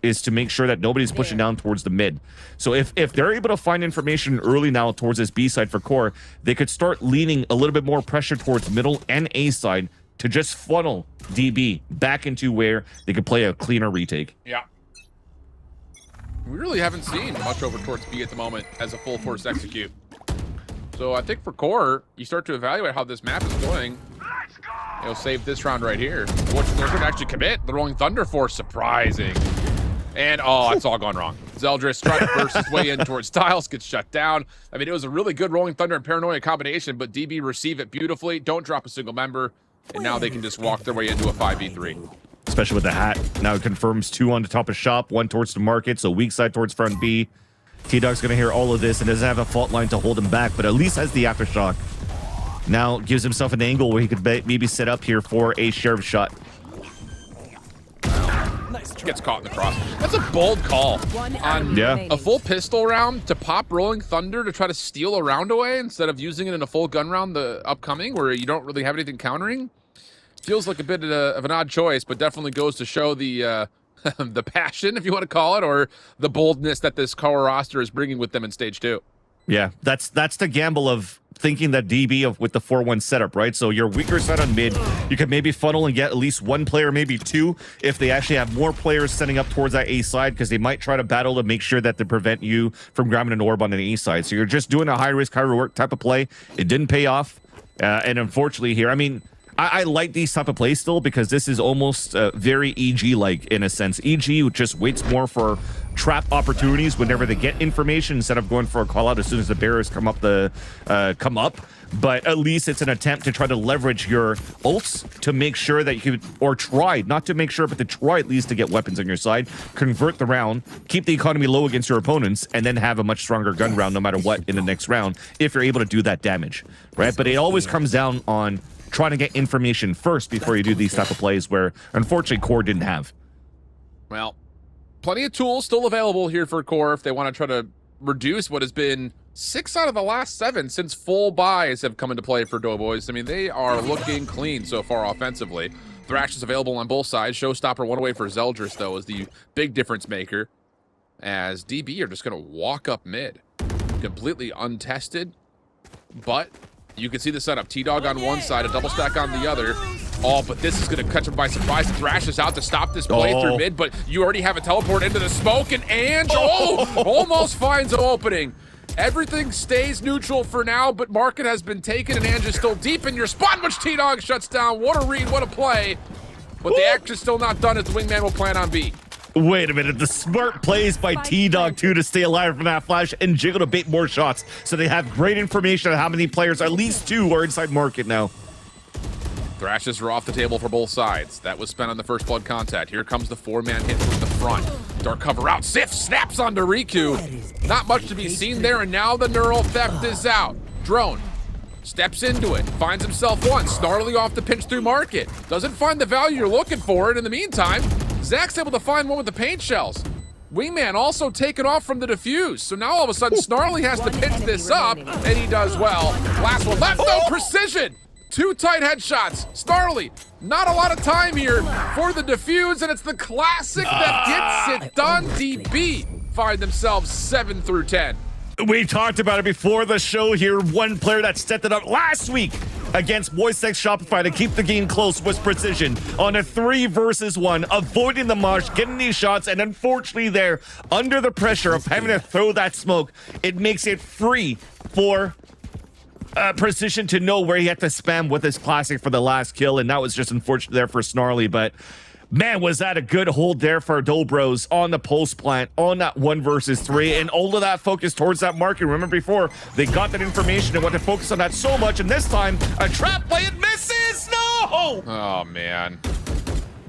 is to make sure that nobody's pushing down towards the mid. So if they're able to find information early now towards this B side for Core, they could start leaning a little bit more pressure towards middle and A side to just funnel DB back into where they could play a cleaner retake. Yeah. We really haven't seen much over towards B at the moment as a full force execute. So I think for Core, you start to evaluate how this map is going. He'll save this round right here. They're going to actually commit. The Rolling Thunder Force, surprising. And, oh, it's all gone wrong. Zeldris tried to burst his way in towards Styles, gets shut down. I mean, it was a really good Rolling Thunder and Paranoia combination, but DB receive it beautifully. Don't drop a single member. And now they can just walk their way into a 5v3. Especially with the hat. Now it confirms 2 on the top of shop, 1 towards the market, so weak side towards front B. T-Dog's going to hear all of this and doesn't have a fault line to hold him back, but at least has the aftershock. Now gives himself an angle where he could maybe set up here for a sheriff shot. Gets caught in the cross. That's a bold call on a full pistol round to pop Rolling Thunder to try to steal a round away instead of using it in a full gun round the upcoming where you don't really have anything countering. Feels like a bit of an odd choice, but definitely goes to show the the passion, if you want to call it, or the boldness that this core roster is bringing with them in stage 2. Yeah, that's the gamble of thinking that DB with the 4-1 setup, right? So your weaker side on mid, you could maybe funnel and get at least 1 player, maybe 2, if they actually have more players setting up towards that A side, because they might try to battle to make sure that they prevent you from grabbing an orb on the A side. So you're just doing a high risk, high reward type of play. It didn't pay off, and unfortunately here, I mean, I like these type of plays still because this is almost very EG-like in a sense. EG just waits more for trap opportunities whenever they get information instead of going for a call out as soon as the barriers come up. But at least it's an attempt to try to leverage your ults to make sure that you could, or try, not to make sure, but to try at least to get weapons on your side, convert the round, keep the economy low against your opponents, and then have a much stronger gun round no matter what in the next round if you're able to do that damage, right? But it always comes down on trying to get information first before you do these type of plays where, unfortunately, Core didn't have. Well, plenty of tools still available here for Core if they want to try to reduce what has been 6 out of the last 7 since full buys have come into play for Doughboys. I mean, they are looking clean so far offensively. Thrash is available on both sides. Showstopper 1 away for Zeldris, though, is the big difference maker, as DB are just going to walk up mid. Completely untested, but you can see the setup. T-Dog on one side, a double stack on the other. Oh, but this is going to catch him by surprise. Thrash is out to stop this play through mid, but you already have a teleport into the smoke, and Ange, almost finds an opening. Everything stays neutral for now, but market has been taken, and Ange is still deep in your spot, which T-Dog shuts down. What a read, what a play. But the action's still not done as the wingman will plan on B. Wait a minute, the smart plays by T-Dog too to stay alive from that flash and jiggle to bait more shots. So they have great information on how many players, at least 2, are inside market now. Thrashes are off the table for both sides. That was spent on the first blood contact. Here comes the 4-man hit from the front. Dark cover out, Sif snaps onto Riku. Not much to be seen there, and now the neural theft is out. Drone steps into it, finds himself one. Snarly off the pinch through market. Doesn't find the value you're looking for, and in the meantime, Zach's able to find one with the paint shells. Wingman also taken off from the defuse. So now all of a sudden, Snarly has to pinch this up, and he does well. Last one left, no precision. 2 tight headshots. Snarly, not a lot of time here for the defuse, and it's the classic that gets it done. DB find themselves 7 through 10. We talked about it before the show here. One player that stepped it up last week against Voicex Shopify to keep the game close was Precision on a 3 versus 1, avoiding the mosh, getting these shots, and unfortunately there, under the pressure of having to throw that smoke, it makes it free for Precision to know where he had to spam with his classic for the last kill, and that was just unfortunate there for Snarly, but man, was that a good hold there for Dobros on the post plant on that 1 versus 3, and all of that focus towards that market. Remember before, they got that information and want to focus on that so much, and this time, a trap play and misses! No! Oh, man.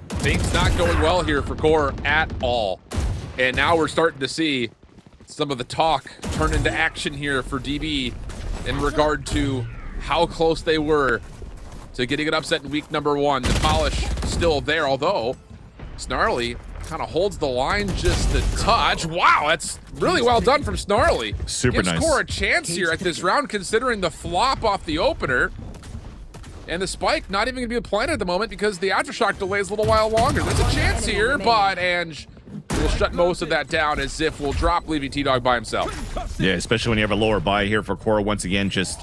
Things not going well here for Core at all. And now we're starting to see some of the talk turn into action here for DB in regard to how close they were to getting an upset in week number 1. The polish still there, although Snarly kind of holds the line just a touch. Wow, that's really well done from Snarly. Super Gives nice. Core a chance here at this round, considering the flop off the opener. And the spike not even going to be planted at the moment because the aftershock delays a little while longer. There's a chance here, but Ange will shut most of that down as Ziff will drop, leaving T-Dog by himself. Yeah, especially when you have a lower buy here for QOR once again, just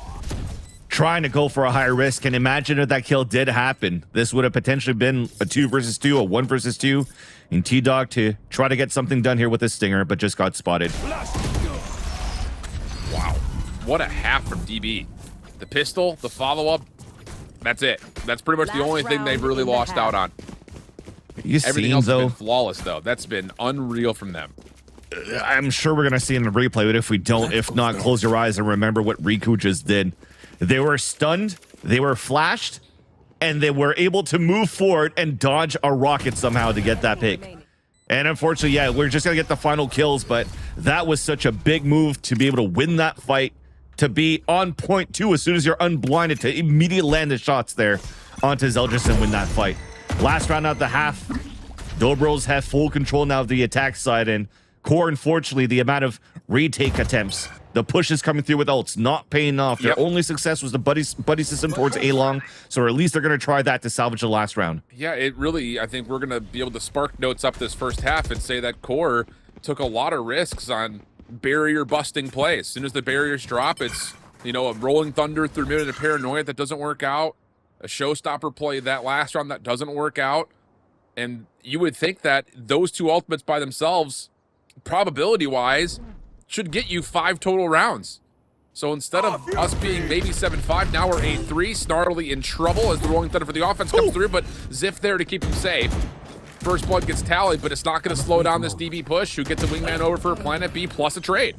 trying to go for a higher risk. And imagine if that kill did happen. This would have potentially been a 2 versus 2, a 1 versus 2, and T-Dog to try to get something done here with this stinger, but just got spotted. Wow, what a half from DB. The pistol, the follow-up, that's it. That's pretty much the only thing they've really lost out on. Everything else has been flawless, though. That's been unreal from them. I'm sure we're going to see in the replay, but if we don't, if not, close your eyes and remember what Riku just did. They were stunned, they were flashed, and they were able to move forward and dodge a rocket somehow to get that pick. And unfortunately, yeah, we're just going to get the final kills, but that was such a big move to be able to win that fight, to be on point too as soon as you're unblinded, to immediately land the shots there onto Zeldris and win that fight. Last round out the half, Dobros have full control now of the attack side, and QOR, unfortunately, the amount of retake attempts, the pushes coming through with ults, not paying off. Their only success was the buddy system towards A-Long, so at least they're going to try that to salvage the last round. Yeah, it really, I think we're going to be able to spark notes up this first half and say that QOR took a lot of risks on barrier busting play. As soon as the barriers drop, it's, you know, a rolling thunder through mid and a paranoia that doesn't work out, a showstopper play that last round that doesn't work out, and you would think that those two ultimates by themselves, probability-wise, should get you 5 total rounds. So instead of us being maybe 7-5, now we're 8-3. Snarly in trouble as the rolling thunder for the offense comes through, but Ziff there to keep him safe. First blood gets tallied, but it's not going to slow down this DB push, who gets a wingman over for Planet B plus a trade.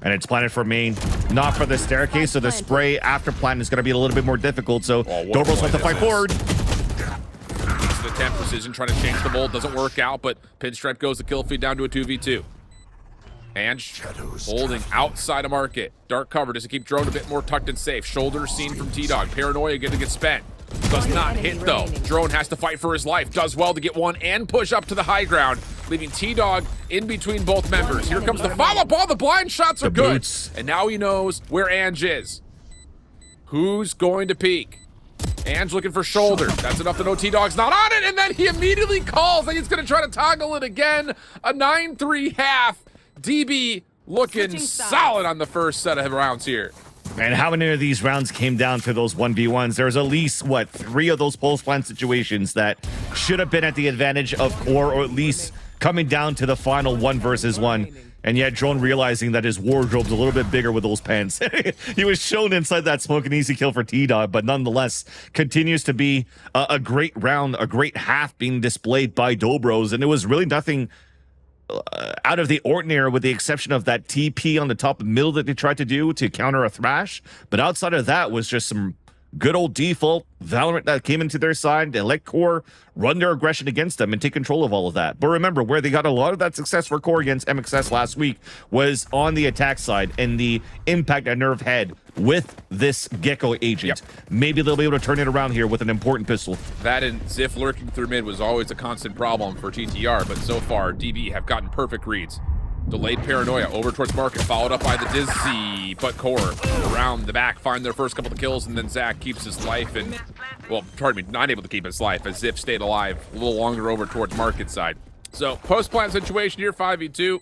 And it's planted for main, not for the staircase, so the spray after plant is going to be a little bit more difficult, so Dobros wants to fight forward. The attempt, precision trying to change the mold, doesn't work out, but Pinstripe goes the kill feed down to a 2v2. And holding outside of market. Dark cover, does it keep Drone a bit more tucked and safe? Shoulder seen from T-Dog. Paranoia going to get spent. Does not hit, though. Drone has to fight for his life. Does well to get one and push up to the high ground, leaving T-Dog in between both members. Here comes the follow ball. The blind shots are good. And now he knows where Ange is. Who's going to peek? Ange looking for shoulder. That's enough to know T-Dog's not on it. And then he immediately calls. Like he's going to try to toggle it again. A 9-3 half. DB looking solid on the first set of rounds here. And how many of these rounds came down to those 1v1s? There's at least, what, 3 of those post-plant situations that should have been at the advantage of QOR, or at least coming down to the final 1 versus 1. And yet Drone realizing that his wardrobe's a little bit bigger with those pants. He was shown inside that smoke, an easy kill for T-Dog, but nonetheless continues to be a great round, a great half being displayed by Dobros. And it was really nothing out of the ordinary, with the exception of that TP on the top of middle that they tried to do to counter a Thrash. But outside of that was just some good old default Valorant that came into their side. They let QOR run their aggression against them and take control of all of that. But remember, where they got a lot of that success for QOR against MXS last week was on the attack side, and the impact that Nerve had with this Gecko agent. Maybe they'll be able to turn it around here with an important pistol. That and Ziff lurking through mid was always a constant problem for TTR, but so far DB have gotten perfect reads. Delayed paranoia over towards market, followed up by the Dizzy, but QOR around the back find their first couple of kills, and then Zach keeps his life, and, well, pardon me, not able to keep his life as Ziff stayed alive a little longer over towards market side. So post-plant situation here, 5v2.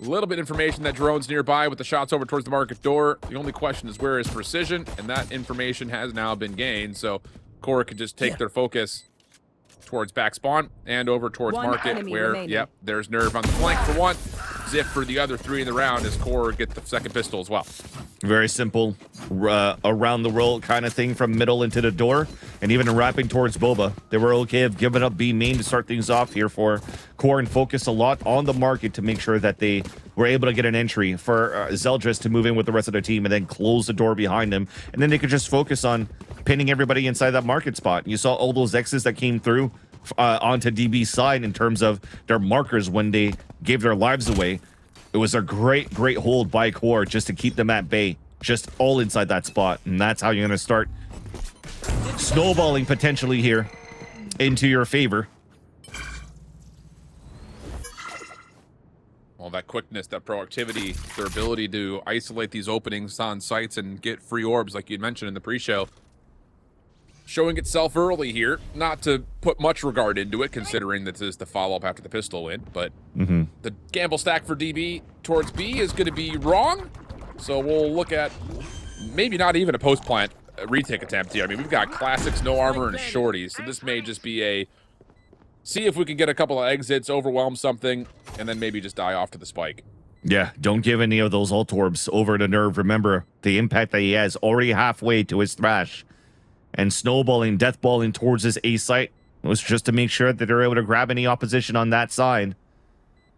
A little bit of information that Drone's nearby with the shots over towards the market door. The only question is where is precision, and that information has now been gained, so QOR could just take their focus towards back spawn and over towards market, where there's Nerve on the flank for one, Ziff for the other 3 in the round as QOR get the second pistol as well. Very simple around the world kind of thing from middle into the door, and even wrapping towards Boba. They were okay of giving up B main to start things off here for QOR and focus a lot on the market to make sure that they were able to get an entry for Zeldris to move in with the rest of their team and then close the door behind them, and then they could just focus on pinning everybody inside that market spot. You saw all those X's that came through onto DB's side in terms of their markers when they gave their lives away. It was a great hold by QOR just to keep them at bay, just all inside that spot. And that's how you're going to start snowballing potentially here into your favor. Well, that quickness, that proactivity, their ability to isolate these openings on sites and get free orbs like you'd mentioned in the pre-show, showing itself early here. Not to put much regard into it, considering that this is the follow-up after the pistol win, but the gamble stack for DB towards B is going to be wrong. So we'll look at maybe not even a post-plant retake attempt here. I mean, we've got classics, no armor, and shorties, so this may just be a see if we can get a couple of exits, overwhelm something, and then maybe just die off to the spike. Yeah, don't give any of those ult orbs over to Nerve. Remember, the impact that he has already halfway to his thrash. And snowballing, deathballing towards his A site was just to make sure that they're able to grab any opposition on that side.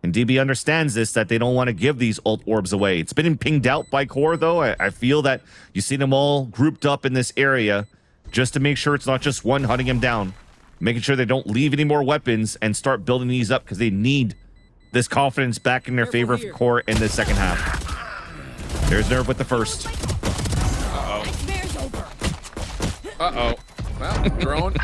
And DB understands this, that they don't want to give these ult orbs away. It's been pinged out by QOR, though. I feel that you see them all grouped up in this area just to make sure it's not just one hunting him down. Making sure they don't leave any more weapons and start building these up because they need this confidence back in their favor for QOR in the second half. There's Nerve with the first. Uh-oh. Well, drone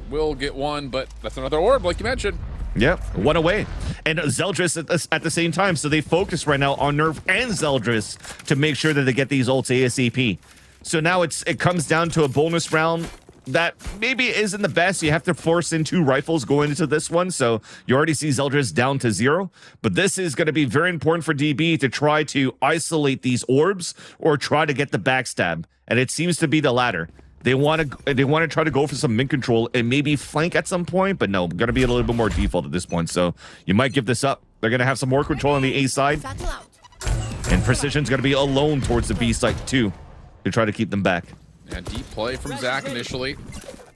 will get one, but that's another orb, like you mentioned. Yep, one away. And Zeldris at the same time, so they focus right now on Nerve and Zeldris to make sure that they get these ults ASAP. So now it comes down to a bonus round that maybe isn't the best. You have to force in 2 rifles going into this one, so you already see Zeldris down to 0. But this is going to be very important for DB to try to isolate these orbs or try to get the backstab, and it seems to be the latter. They want to try to go for some min control and maybe flank at some point, but no, going to be a little bit more default at this point, so you might give this up. They're going to have some more control on the A side, and Precision's going to be alone towards the B side too to try to keep them back. And deep play from Zach initially.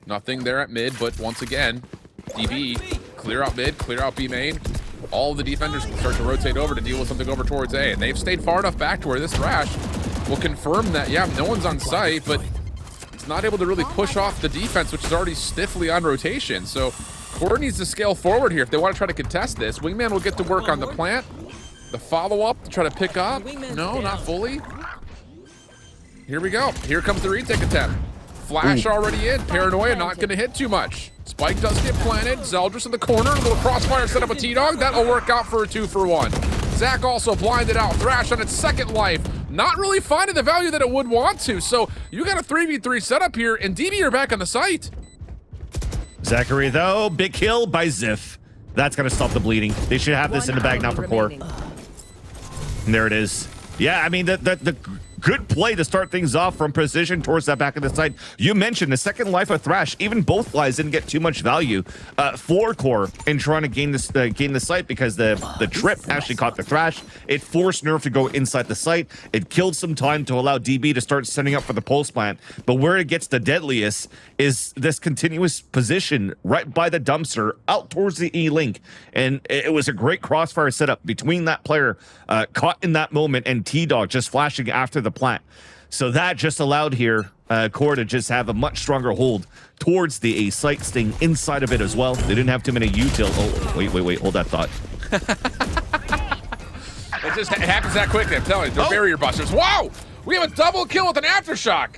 Nothing there at mid, but once again, DB, clear out mid, clear out B main. All of the defenders can start to rotate over to deal with something over towards A, and they've stayed far enough back to where this thrash will confirm that, yeah, no one's on site, but it's not able to really push off the defense, which is already stiffly on rotation. So QOR needs to scale forward here if they want to try to contest this. Wingman will get to work on the plant. The follow-up to try to pick up. No, not fully. Here we go. Here comes the retake attempt. Flash already in. Paranoia not going to hit too much. Spike does get planted. Zeldris in the corner. A little crossfire set up with T-Dog. That'll work out for a 2-for-1. Zach also blinded out. Thrash on its second life. Not really finding the value that it would want to. So you got a 3v3 setup here, and DB are back on the site. Zachary, though, big kill by Ziff. That's going to stop the bleeding. They should have this in the bag now for QOR. And there it is. Yeah, I mean, the good play to start things off from Precision towards that back of the site. You mentioned the second life of Thrash. Even both lives didn't get too much value for QOR in trying to gain the site because the trip actually caught the Thrash. It forced Nerve to go inside the site. It killed some time to allow DB to start setting up for the pulse plant. But where it gets the deadliest is this continuous position right by the dumpster out towards the E-Link. And it was a great crossfire setup between that player caught in that moment and T-Dog just flashing after the plant. So that just allowed here QOR to just have a much stronger hold towards the A site, staying inside of it as well. They didn't have too many util. Oh, wait, hold that thought. It just happens that quickly, I'm telling you. They're barrier busters. Wow! We have a double kill with an aftershock.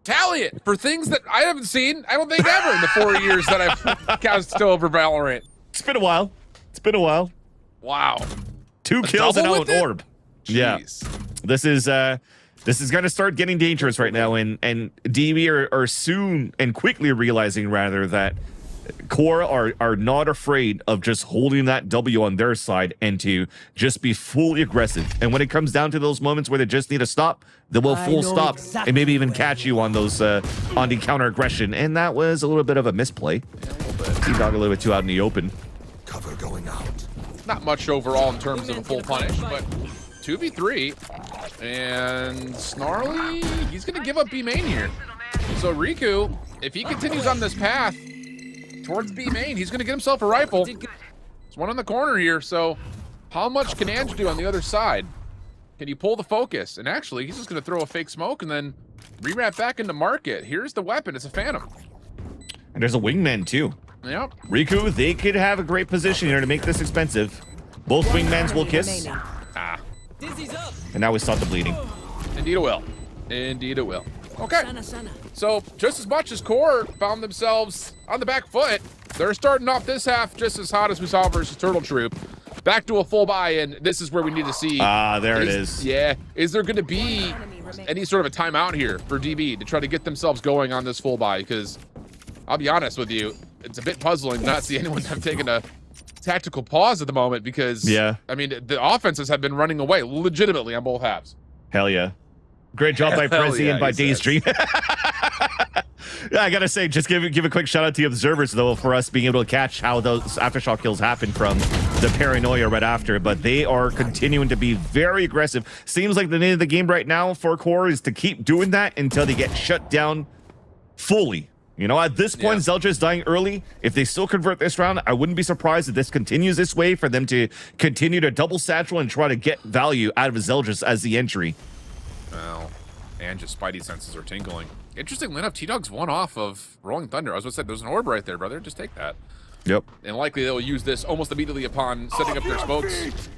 Tally it for things that I haven't seen, I don't think, ever in the 4 years that I've cast over Valorant. It's been a while. It's been a while. Wow. 2 kills and now an orb. Jeez. Yeah. This is going to start getting dangerous right now, and DB are soon and quickly realizing rather that QOR are not afraid of just holding that W on their side and to just be fully aggressive. And when it comes down to those moments where they just need to stop, they will full stop and maybe even catch you on those on the counter aggression. And that was a little bit of a misplay. T-Dog a little bit too out in the open. Cover going out. Not much overall in terms of a full punish, but 2v3, and Snarly, he's going to give up B main here. So Riku, if he continues on this path towards B main, he's going to get himself a rifle. There's one in the corner here, so how much can Ange do on the other side? Can you pull the focus? And actually, he's just going to throw a fake smoke and then re-wrap back into market. Here's the weapon. It's a Phantom. And there's a wingman, too. Yep. Riku, they could have a great position here to make this expensive. Both wingmans will kiss. Ah. And now we stop the bleeding. Indeed it will. Indeed it will. Okay. So just as much as QOR found themselves on the back foot, they're starting off this half just as hot as we saw versus Turtle Troop. Back to a full buy, and this is where we need to see. Ah, there it is. Yeah. Is there going to be any sort of a timeout here for DB to try to get themselves going on this full buy, because I'll be honest with you, it's a bit puzzling to not see anyone have taken a tactical pause at the moment, because I mean, the offenses have been running away legitimately on both halves. Hell yeah. Great job by Prezi and by Daystream. Yeah, I gotta say, just give a quick shout out to the observers though for us being able to catch how those aftershock kills happen from the paranoia right after, but they are continuing to be very aggressive. Seems like the name of the game right now for QOR is to keep doing that until they get shut down fully. You know, at this point, Zelja is dying early. If they still convert this round, I wouldn't be surprised if this continues this way for them to continue to double satchel and try to get value out of Zeljas as the entry. Well, and just Spidey senses are tingling. Interestingly enough, T-Dog's one off of Rolling Thunder. I was going to say, there's an orb right there, brother. Just take that. Yep. And likely they'll use this almost immediately upon setting up their smokes.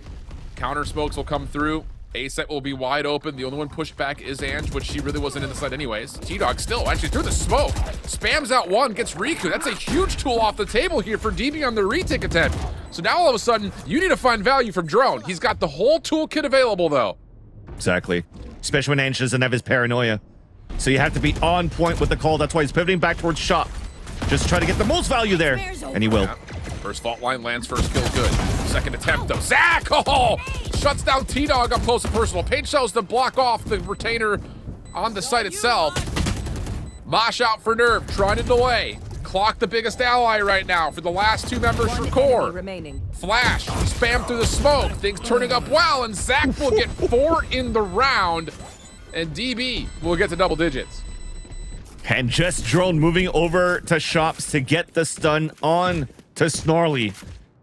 Counter smokes will come through. A-set will be wide open. The only one pushed back is Ange, which she really wasn't in the side anyways. T-Dog still actually through the smoke. Spams out one, gets Riku. That's a huge tool off the table here for DB on the retake attempt. So now all of a sudden, you need to find value from Drone. He's got the whole toolkit available though. Exactly. Especially when Ange doesn't have his paranoia. So you have to be on point with the call. That's why he's pivoting back towards shop. Just try to get the most value there. And he will. Yeah. First fault line lands, first kill good. Second attempt though. Zach! Oh! Shuts down T-Dog up close and personal. Paint shells to block off the retainer on the site itself. Mosh out for Nerve, trying to delay. Clock the biggest ally right now for the last two members for QOR. Flash, spam through the smoke. Things turning up well, and Zach will get 4 in the round. And DB will get to double digits. And just Drone moving over to shops to get the stun on to Snarly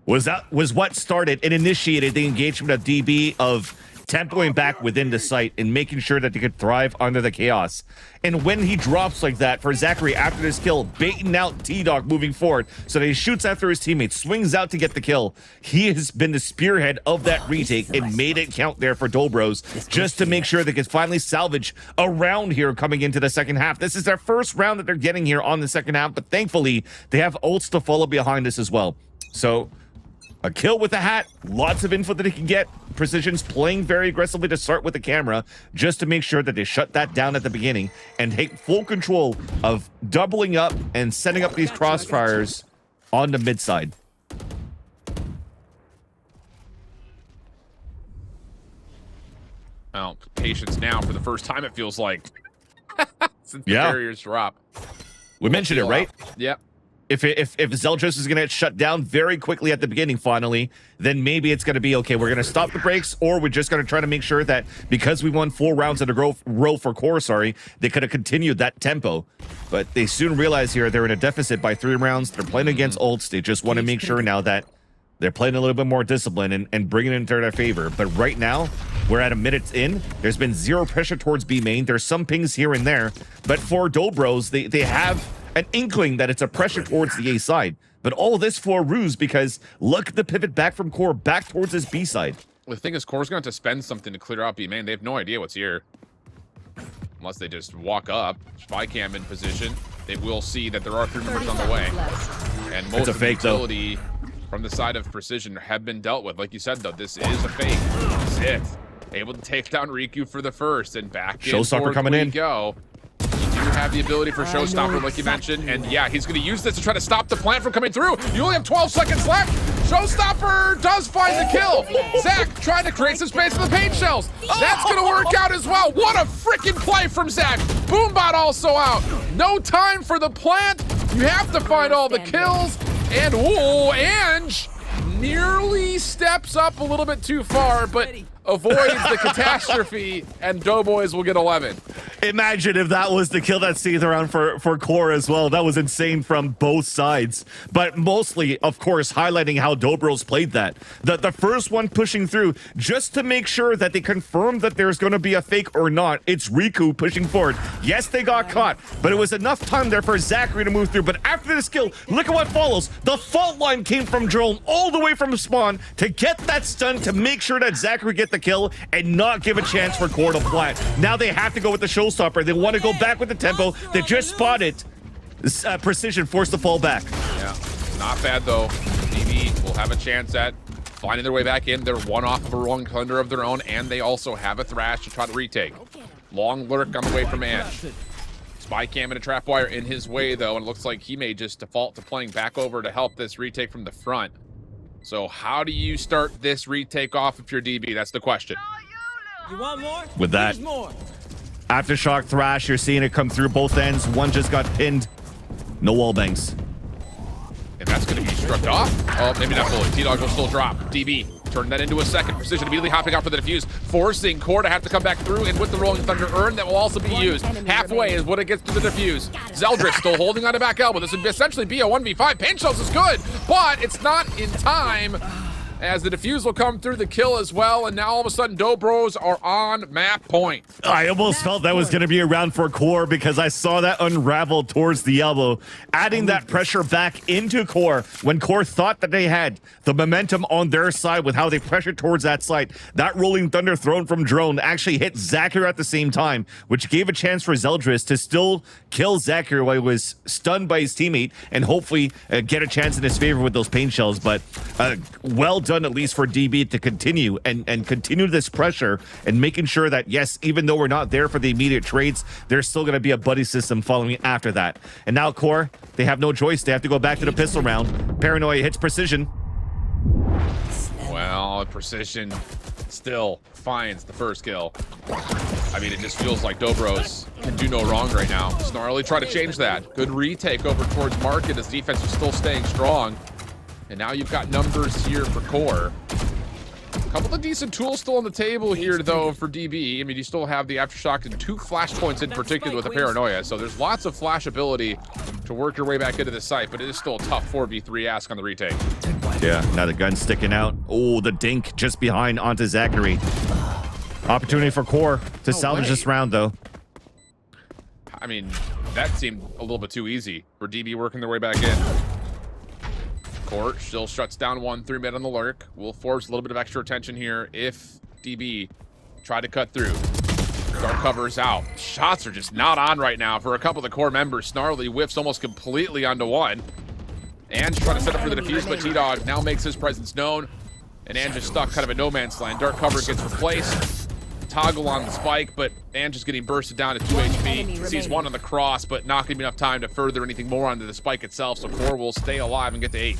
was what started and initiated the engagement of DB of tempoing back within the site and making sure that they could thrive under the chaos. And when he drops like that for Zachary after this kill, baiting out T-Dog moving forward so that he shoots after his teammate, swings out to get the kill. He has been the spearhead of that retake and made it count there for Dobros just to make sure they could finally salvage a round here coming into the second half. This is their first round that they're getting here on the second half, but thankfully they have ults to follow behind this as well. So a kill with the hat, lots of info that he can get. Precision's playing very aggressively to start with the camera just to make sure that they shut that down at the beginning and take full control of doubling up and setting up these crossfires on the mid side. Well, patience now for the first time, it feels like, since the barriers drop. We mentioned it, right? Yep. If Zeldris is going to get shut down very quickly at the beginning, finally, then maybe it's going to be, okay, we're going to stop the breaks, or we're just going to try to make sure that because we won 4 rounds in a row for QOR, they could have continued that tempo. But they soon realize here they're in a deficit by 3 rounds. They're playing against ults. They just want to make sure now that they're playing a little bit more discipline and bringing it into their favor. But right now, we're at a minute in. There's been 0 pressure towards B main. There's some pings here and there. But for Dobros, they have an inkling that it's a pressure towards the A side. But all this for a ruse, because look at the pivot back from QOR back towards his B side. The thing is, QOR's going to have to spend something to clear out B main. They have no idea what's here. Unless they just walk up, spy cam in position. They will see that there are 3 members on the way. And most of the utility from the side of Precision have been dealt with. Like you said, though, this is a fake. This is it. Able to take down Riku for the first, and back in Showstopper coming in. Go. You do have the ability for Showstopper, like you mentioned, and yeah, he's going to use this to try to stop the plant from coming through. You only have 12 seconds left. Showstopper does find the kill. Zach trying to create some space for the paint shells. That's going to work out as well. What a freaking play from Zach. Boombot also out. No time for the plant. You have to find all the kills. And ooh, Ange nearly steps up a little bit too far, but avoids the catastrophe, and Doughboys will get 11. Imagine if that was the kill that stayed around for QOR as well. That was insane from both sides. But mostly, of course, highlighting how Dobros played that. The first one pushing through, just to make sure that they confirm that there's going to be a fake or not. It's Riku pushing forward. Yes, they got caught, but it was enough time there for Zachary to move through. But after this kill, look at what follows. The fault line came from Drone all the way from spawn to get that stun to make sure that Zachary get the kill and not give a chance for QOR to plant. Now they have to go with the showstopper. They want to go back with the tempo. They just spotted Precision forced to fall back. Yeah, not bad though. DB will have a chance at finding their way back in. They're one off of a Rolling Thunder of their own, and they also have a Thrash to try to retake. Long lurk on the way from Ange. Spy cam and a trap wire in his way, though, and it looks like he may just default to playing back over to help this retake from the front. So how do you start this retake off if you're DB? That's the question. You want more? With that, Aftershock Thrash, you're seeing it come through both ends. One just got pinned. No wall bangs. And that's going to be struck off. Oh, maybe not fully. T-Dog will still drop. DB, turn that into a second. Precision immediately hopping out for the defuse, forcing Core to have to come back through, and with the Rolling Thunder urn, that will also be used. Halfway is what it gets to the defuse. Zeldris still holding on a back elbow. This would essentially be a 1v5. Pain Shells is good, but it's not in time, as the defuse will come through the kill as well, and now all of a sudden Dobros are on map point. I almost felt that was going to be a round for Core because I saw that unravel towards the elbow, adding that pressure back into Core when Core thought that they had the momentum on their side with how they pressured towards that site. That Rolling Thunder thrown from drone actually hit Zachary at the same time, which gave a chance for Zeldris to still kill Zachary while he was stunned by his teammate and hopefully get a chance in his favor with those pain shells. But well done at least for DB to continue and continue this pressure and making sure that, yes, even though we're not there for the immediate trades, there's still going to be a buddy system following after that. And now Core, they have no choice. They have to go back to the pistol round. Paranoia hits Precision. Well, Precision still finds the first kill. I mean, it just feels like Dobros can do no wrong right now. Snarly try to change that. Good retake over towards Market as defense is still staying strong. And now you've got numbers here for Core. A couple of decent tools still on the table here, though, for DB. I mean, you still have the Aftershock and 2 flashpoints in particular with the Paranoia. So there's lots of flash ability to work your way back into the site, but it is still a tough 4v3 ask on the retake. Yeah, now the gun's sticking out. Oh, the dink just behind onto Zachary. Opportunity for Core to salvage this round, though. I mean, that seemed a little bit too easy for DB working their way back in. Core still shuts down 1 3 mid on the lurk. Will force a little bit of extra attention here if DB try to cut through. Dark covers out. Shots are just not on right now for a couple of the Core members. Snarly whiffs almost completely onto 1. Ange trying to set up for the defuse, but T-Dog now makes his presence known. And Ange is stuck kind of in no man's land. Dark cover gets replaced. Toggle on the spike, but Ange is getting bursted down to 2 HP. Sees 1 on the cross, but not giving enough time to further anything more onto the spike itself, so Core will stay alive and get to 8.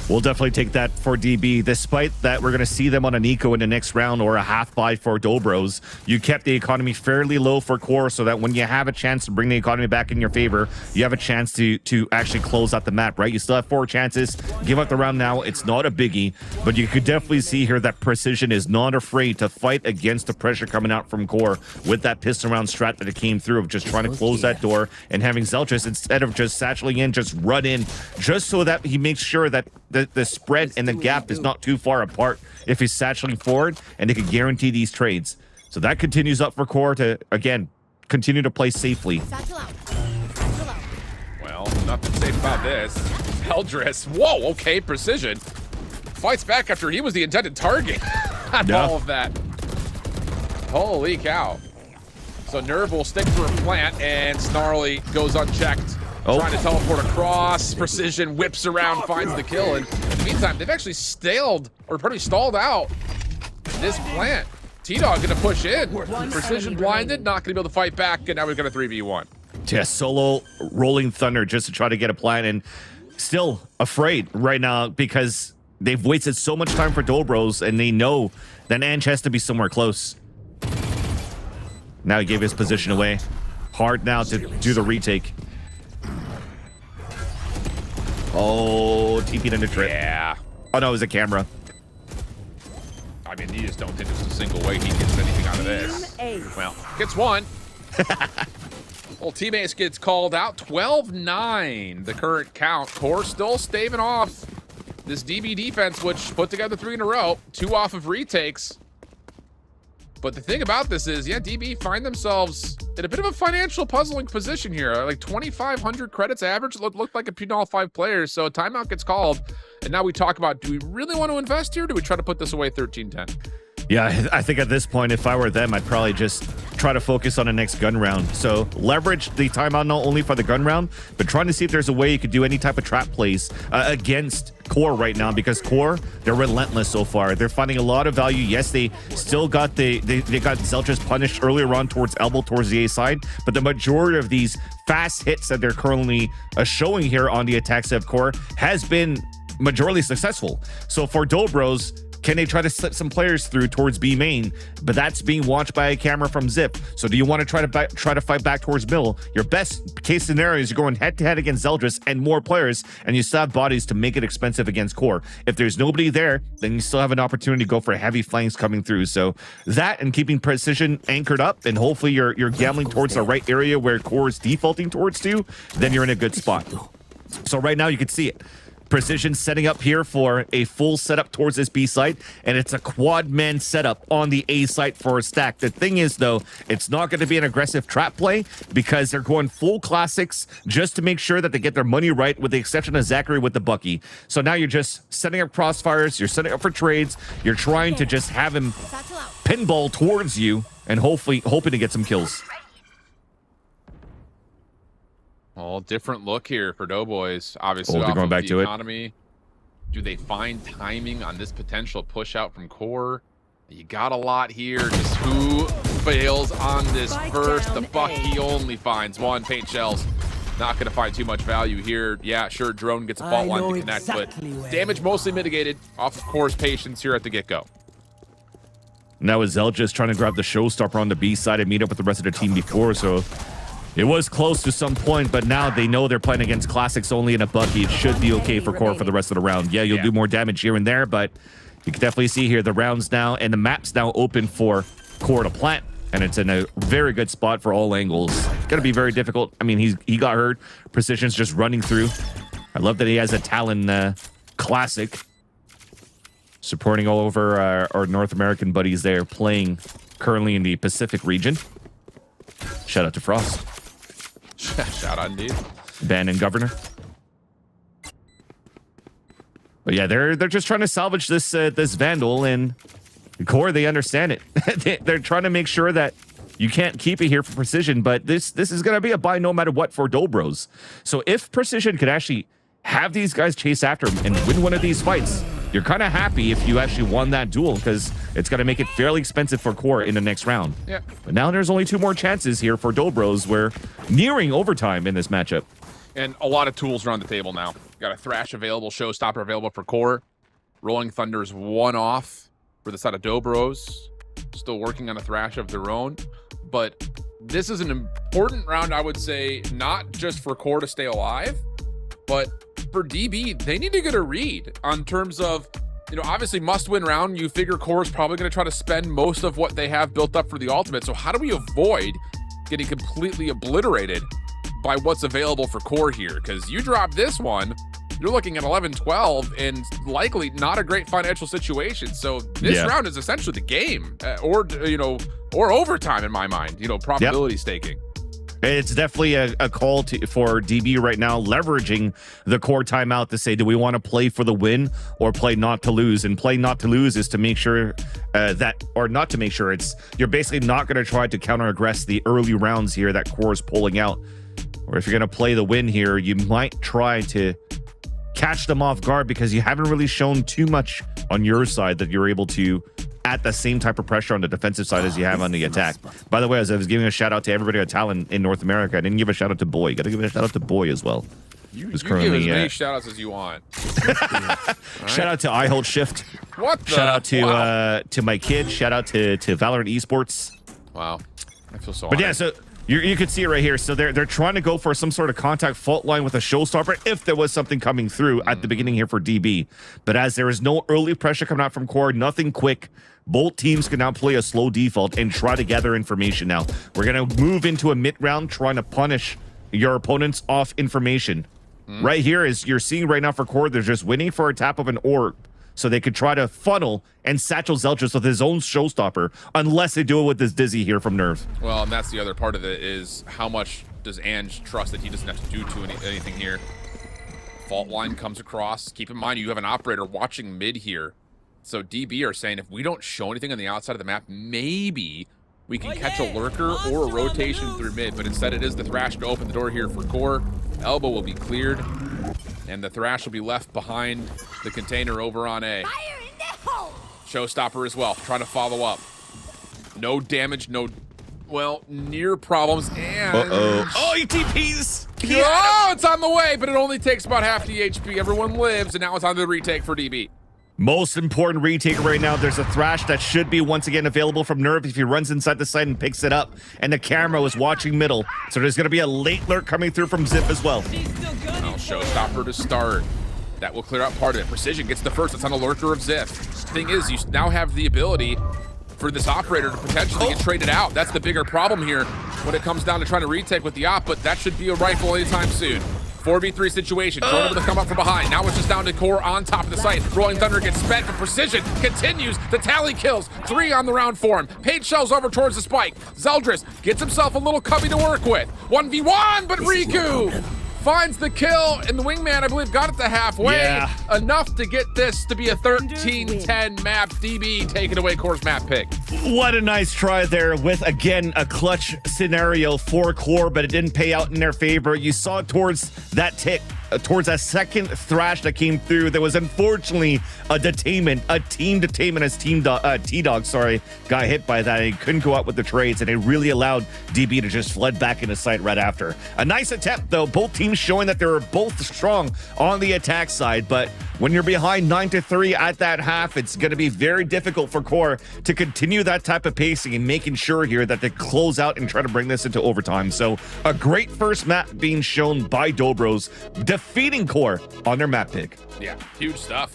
We'll definitely take that for DB. Despite that, we're going to see them on an eco in the next round or a half buy for Dobros. You kept the economy fairly low for Core so that when you have a chance to bring the economy back in your favor, you have a chance to actually close out the map, right? You still have 4 chances. Give up the round now. It's not a biggie, but you could definitely see here that Precision is not afraid to fight against the pressure coming out from Core with that pistol round strat that it came through of just trying to close that door and having Zeldris, instead of just satcheling in, just run in, just so that he makes sure that the spread and the gap is not too far apart if he's satcheling forward, and they can guarantee these trades. So that continues up for Core to, again, continue to play safely. Well, nothing safe about this. Eldris, whoa, okay, Precision. Fights back after he was the intended target on all of that. Holy cow. So Nerve will stick for a plant, and Snarly goes unchecked. Trying to teleport across. Precision whips around, finds the kill, and in the meantime, they've actually stalled out this plant. T-Dog gonna push in. Precision blinded, not gonna be able to fight back, and now we've got a 3v1. Yeah, solo Rolling Thunder just to try to get a plant, and still afraid right now because they've wasted so much time for Dobros, and they know that Ange has to be somewhere close. Now he gave his position away. Hard now to do the retake. Oh, TP'd into trip. Yeah. Oh, no, it was a camera. I mean, you just don't think there's a single way he gets anything out of this. Well, gets 1. Well, teammates gets called out. 12-9, the current count. Core still staving off this DB defense, which put together 3 in a row. 2 off of retakes. But the thing about this is, yeah, DB find themselves in a bit of a financial puzzling position here. Like 2,500 credits average looked like a P-Null 5 players. So a timeout gets called. And now we talk about, do we really want to invest here? Or do we try to put this away 13-10? Yeah, I think at this point, if I were them, I'd probably just try to focus on the next gun round. So leverage the timeout not only for the gun round, but trying to see if there's a way you could do any type of trap plays against QOR right now, because QOR, they're relentless so far. They're finding a lot of value. Yes, they still got they got Zelchus punished earlier on towards elbow, towards the A side, but the majority of these fast hits that they're currently showing here on the attack side of QOR has been majorly successful. So for Dobros, can they try to slip some players through towards B main? But that's being watched by a camera from Zip. So do you want to try to fight back towards middle? Your best case scenario is you're going head to head against Zeldris and more players, and you still have bodies to make it expensive against QOR. If there's nobody there, then you still have an opportunity to go for heavy flanks coming through. So that and keeping precision anchored up, and hopefully you're gambling towards the right area where QOR is defaulting towards to, then you're in a good spot. So right now you can see it. Precision setting up here for a full setup towards this B site, and it's a quad man setup on the A site for a stack. The thing is, though, it's not going to be an aggressive trap play because they're going full classics just to make sure that they get their money right, with the exception of Zachary with the Bucky. So now you're just setting up crossfires, you're setting up for trades, you're trying to just have him pinball towards you and hoping to get some kills. All different look here for Doughboys. Obviously, they're going back to economy. Do they find timing on this potential push out from QOR? You got a lot here. Just who fails on this first? The Bucky only finds one. Paint shells. Not going to find too much value here. Yeah, sure, drone gets a fault line to connect, but damage mostly mitigated off of QOR's patience here at the get-go. Now is Zel just trying to grab the showstopper on the B side and meet up with the rest of the team before, so it was close to some point, but now they know they're playing against classics only in a Bucky. It should be okay for QOR for the rest of the round. Yeah, you'll do more damage here and there, but you can definitely see here the rounds now and the map's now open for QOR to plant, and it's in a very good spot for all angles. It's gonna be very difficult. I mean, he got hurt. Precision's just running through. I love that he has a Talon classic supporting all over our North American buddies there, playing currently in the Pacific region. Shout out to Frost. Shout out indeed. Ban and Governor. But yeah, they're just trying to salvage this this Vandal, and QOR, they understand it. They're trying to make sure that you can't keep it here for Precision, but this is going to be a buy no matter what for Dobros. So if Precision could actually have these guys chase after him and win one of these fights, you're kind of happy if you actually won that duel, because it's going to make it fairly expensive for QOR in the next round. Yeah. But now there's only 2 more chances here for Dobros. We're nearing overtime in this matchup. And a lot of tools are on the table now. Got a Thrash available, Showstopper available for QOR. Rolling Thunder's one off for the side of Dobros. Still working on a Thrash of their own. But this is an important round, I would say, not just for QOR to stay alive, but for DB, they need to get a read on terms of, you know, obviously must-win round. You figure QOR is probably going to try to spend most of what they have built up for the ultimate. So how do we avoid getting completely obliterated by what's available for QOR here? Because you drop this one, you're looking at 11-12 and likely not a great financial situation. So this round is essentially the game, or overtime in my mind. You know, probability staking. It's definitely a call for DB right now, leveraging the QOR timeout to say, do we want to play for the win or play not to lose? And play not to lose is to make sure not to make sure, it's you're basically not going to try to counter-aggress the early rounds here that QOR is pulling out. Or if you're going to play the win here, you might try to catch them off guard, because you haven't really shown too much on your side that you're able to at the same type of pressure on the defensive side as you have on the attack. By the way, as I was giving a shout out to everybody at Talon in North America, I didn't give a shout out to Boy. Got to give a shout out to Boy as well. You give as many shout outs as you want. Shout out to I Hold Shift. What the? Shout out to my kid. Shout out to VALORANT Esports. Wow. I feel so But yeah, so you can see it right here. So they're trying to go for some sort of contact fault line with a showstopper if there was something coming through at the beginning here for DB. But as there is no early pressure coming out from QOR, nothing quick, both teams can now play a slow default and try to gather information now. We're going to move into a mid-round trying to punish your opponents off information. Right here is you're seeing right now for QOR, they're just waiting for a tap of an orb so they could try to funnel and satchel Zelchus with his own showstopper, unless they do it with this Dizzy here from Nerve. Well, and that's the other part of it, is how much does Ange trust that he doesn't have to do anything here. Fault line comes across. Keep in mind, you have an operator watching mid here. So DB are saying, if we don't show anything on the outside of the map, maybe we can catch a lurker or a rotation through mid, but instead it is the Thrash to open the door here for Core. Elbow will be cleared, and the Thrash will be left behind the container over on A. Showstopper as well, trying to follow up. No damage, no, well, near problems, and... Oh, he TPs! Oh, it's on the way, but it only takes about half the HP. Everyone lives, and now it's on the retake for DB. Most important retake right now. There's a Thrash that should be once again available from Nerve if he runs inside the site and picks it up. And the camera was watching middle. So there's going to be a late lurk coming through from Zip as well. Well, Showstopper to start. That will clear out part of it. Precision gets the first. It's on a lurker of Zip. Thing is, you now have the ability for this operator to potentially get traded out. That's the bigger problem here when it comes down to trying to retake with the op, but that should be a rifle anytime soon. 4v3 situation, Jordan able to come up from behind. Now it's just down to Core on top of the site. Rolling Thunder gets spent, but Precision continues. The tally kills. 3 on the round for him. Page shells over towards the spike. Zeldris gets himself a little cubby to work with. 1v1, but Riku finds the kill, and the Wingman, I believe, got it to halfway. Yeah. Enough to get this to be a 13-10 map. DB taking away Core's map pick. What a nice try there with, again, a clutch scenario for Core, but it didn't pay out in their favor. You saw towards that tick, towards that second Thrash that came through, there was unfortunately a detainment, a team detainment as T-Dog, got hit by that. He couldn't go out with the trades, and it really allowed DB to just flood back into sight right after. A nice attempt, though. Both teams showing that they were both strong on the attack side, but when you're behind 9-3 at that half, it's going to be very difficult for Core to continue that type of pacing and making sure here that they close out and try to bring this into overtime. So a great first map being shown by Dobros, defeating Core on their map pick. Yeah, huge stuff.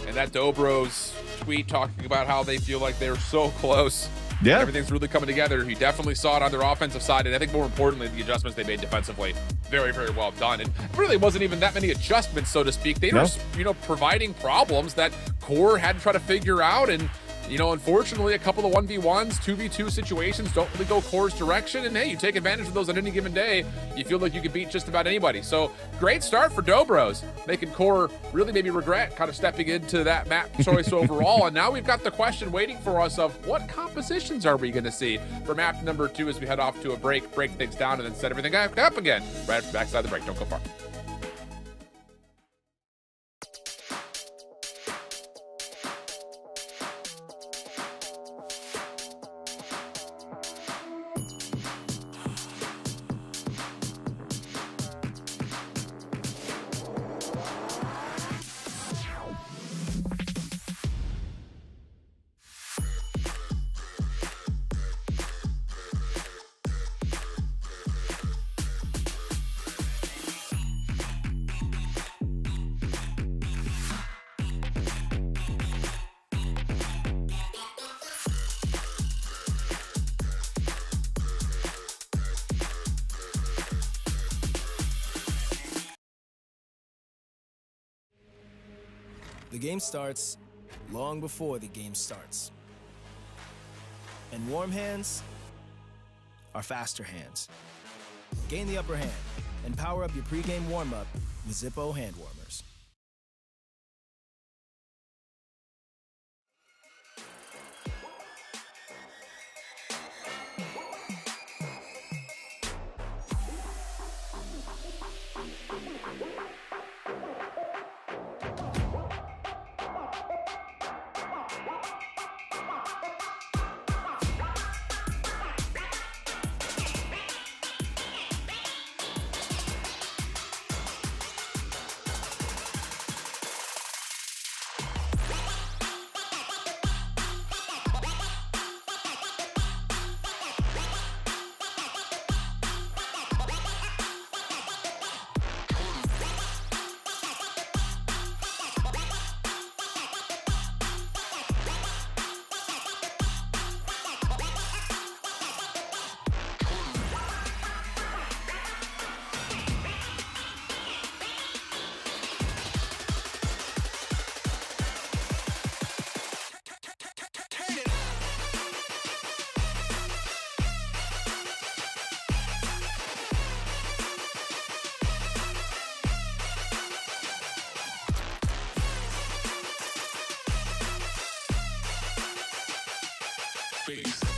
And that Dobros tweet talking about how they feel like they're so close. Yeah. Everything's really coming together. You definitely saw it on their offensive side, and I think more importantly, the adjustments they made defensively, very, very well done. And really wasn't even that many adjustments, so to speak. They were, providing problems that Core had to try to figure out, and unfortunately, a couple of 1v1s, 2v2 situations don't really go Core's direction. And hey, you take advantage of those on any given day, you feel like you could beat just about anybody. So great start for Dobros, making Core really maybe regret kind of stepping into that map choice overall. And now we've got the question waiting for us of what compositions are we going to see for map number 2 as we head off to a break things down, and then set everything up again right after backside the break. Don't go far. The game starts long before the game starts. And warm hands are faster hands. Gain the upper hand and power up your pregame warm-up with Zippo hand warmers. Face.